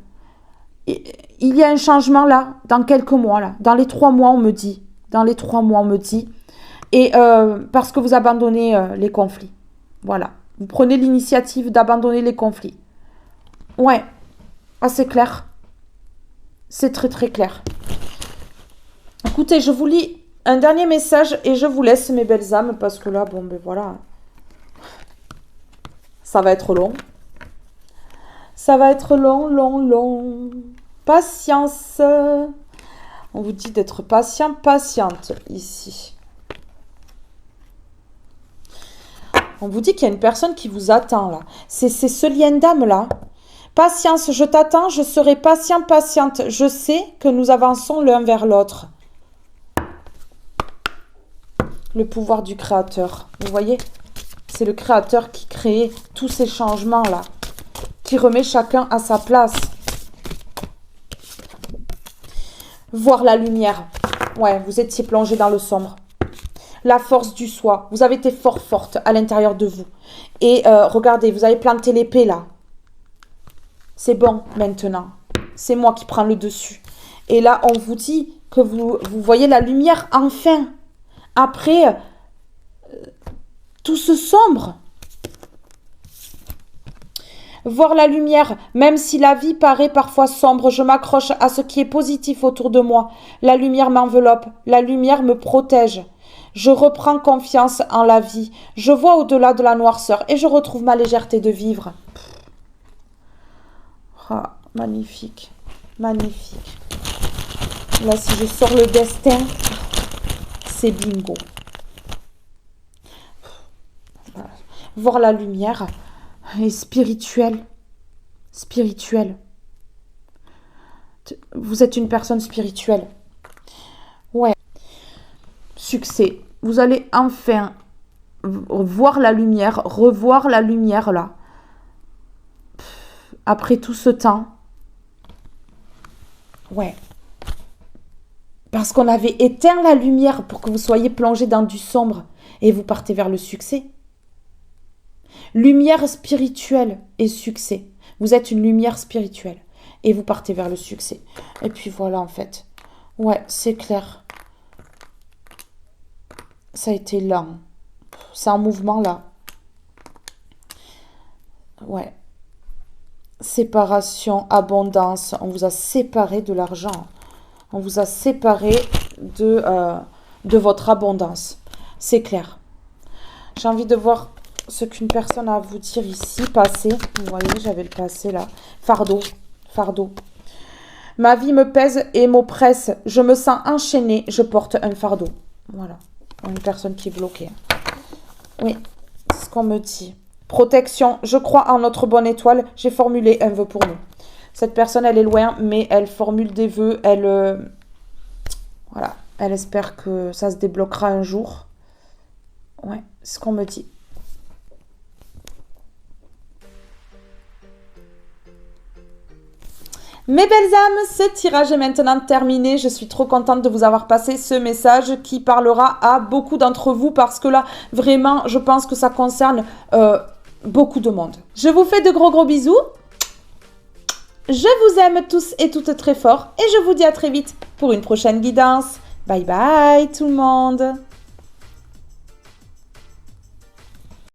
Il y a un changement là, dans quelques mois là. Dans les 3 mois, on me dit. Dans les 3 mois, on me dit. Et parce que vous abandonnez les conflits. Voilà. Vous prenez l'initiative d'abandonner les conflits. Ouais. Ah, c'est clair. C'est très très clair. Écoutez, je vous lis un dernier message et je vous laisse mes belles âmes parce que là, bon ben voilà. Ça va être long. Ça va être long, long, long. Patience. On vous dit d'être patient, patiente ici. On vous dit qu'il y a une personne qui vous attend là. C'est ce lien d'âme là. Patience, je t'attends, je serai patient, patiente. Je sais que nous avançons l'un vers l'autre. Le pouvoir du créateur. Vous voyez? C'est le créateur qui crée tous ces changements-là. Qui remet chacun à sa place. Voir la lumière. Ouais, vous étiez plongé dans le sombre. La force du soi. Vous avez été fort forte à l'intérieur de vous. Et regardez, vous avez planté l'épée là. C'est bon maintenant. C'est moi qui prends le dessus. Et là, on vous dit que vous voyez la lumière enfin. Après tout ce sombre. Voir la lumière, même si la vie paraît parfois sombre, je m'accroche à ce qui est positif autour de moi. La lumière m'enveloppe, la lumière me protège. Je reprends confiance en la vie. Je vois au-delà de la noirceur et je retrouve ma légèreté de vivre. Ah, magnifique, magnifique. Là, si je sors le destin, c'est bingo. Voir la lumière est spirituelle. Spirituelle. Vous êtes une personne spirituelle. Ouais. Succès. vous allez enfin voir la lumière, revoir la lumière là. Après tout ce temps. Ouais. Parce qu'on avait éteint la lumière pour que vous soyez plongé dans du sombre et vous partez vers le succès. Lumière spirituelle et succès. Vous êtes une lumière spirituelle et vous partez vers le succès. Et puis voilà en fait. Ouais, c'est clair. Ça a été lent. C'est un mouvement là. Ouais. Séparation, abondance. On vous a séparé de l'argent. On vous a séparé de votre abondance. C'est clair. J'ai envie de voir ce qu'une personne a à vous dire ici. Passé. Vous voyez, j'avais le passé là. Fardeau. Fardeau. Ma vie me pèse et m'oppresse. Je me sens enchaînée. Je porte un fardeau. Voilà. Une personne qui est bloquée. Oui, c'est ce qu'on me dit. Protection. Je crois en notre bonne étoile. J'ai formulé un vœu pour nous. Cette personne, elle est loin, mais elle formule des vœux. Voilà. Elle espère que ça se débloquera un jour. Ouais, c'est ce qu'on me dit. Mes belles âmes, ce tirage est maintenant terminé. Je suis trop contente de vous avoir passé ce message qui parlera à beaucoup d'entre vous parce que là, vraiment, je pense que ça concerne beaucoup de monde. Je vous fais de gros bisous. Je vous aime tous et toutes très fort et je vous dis à très vite pour une prochaine guidance. Bye bye tout le monde.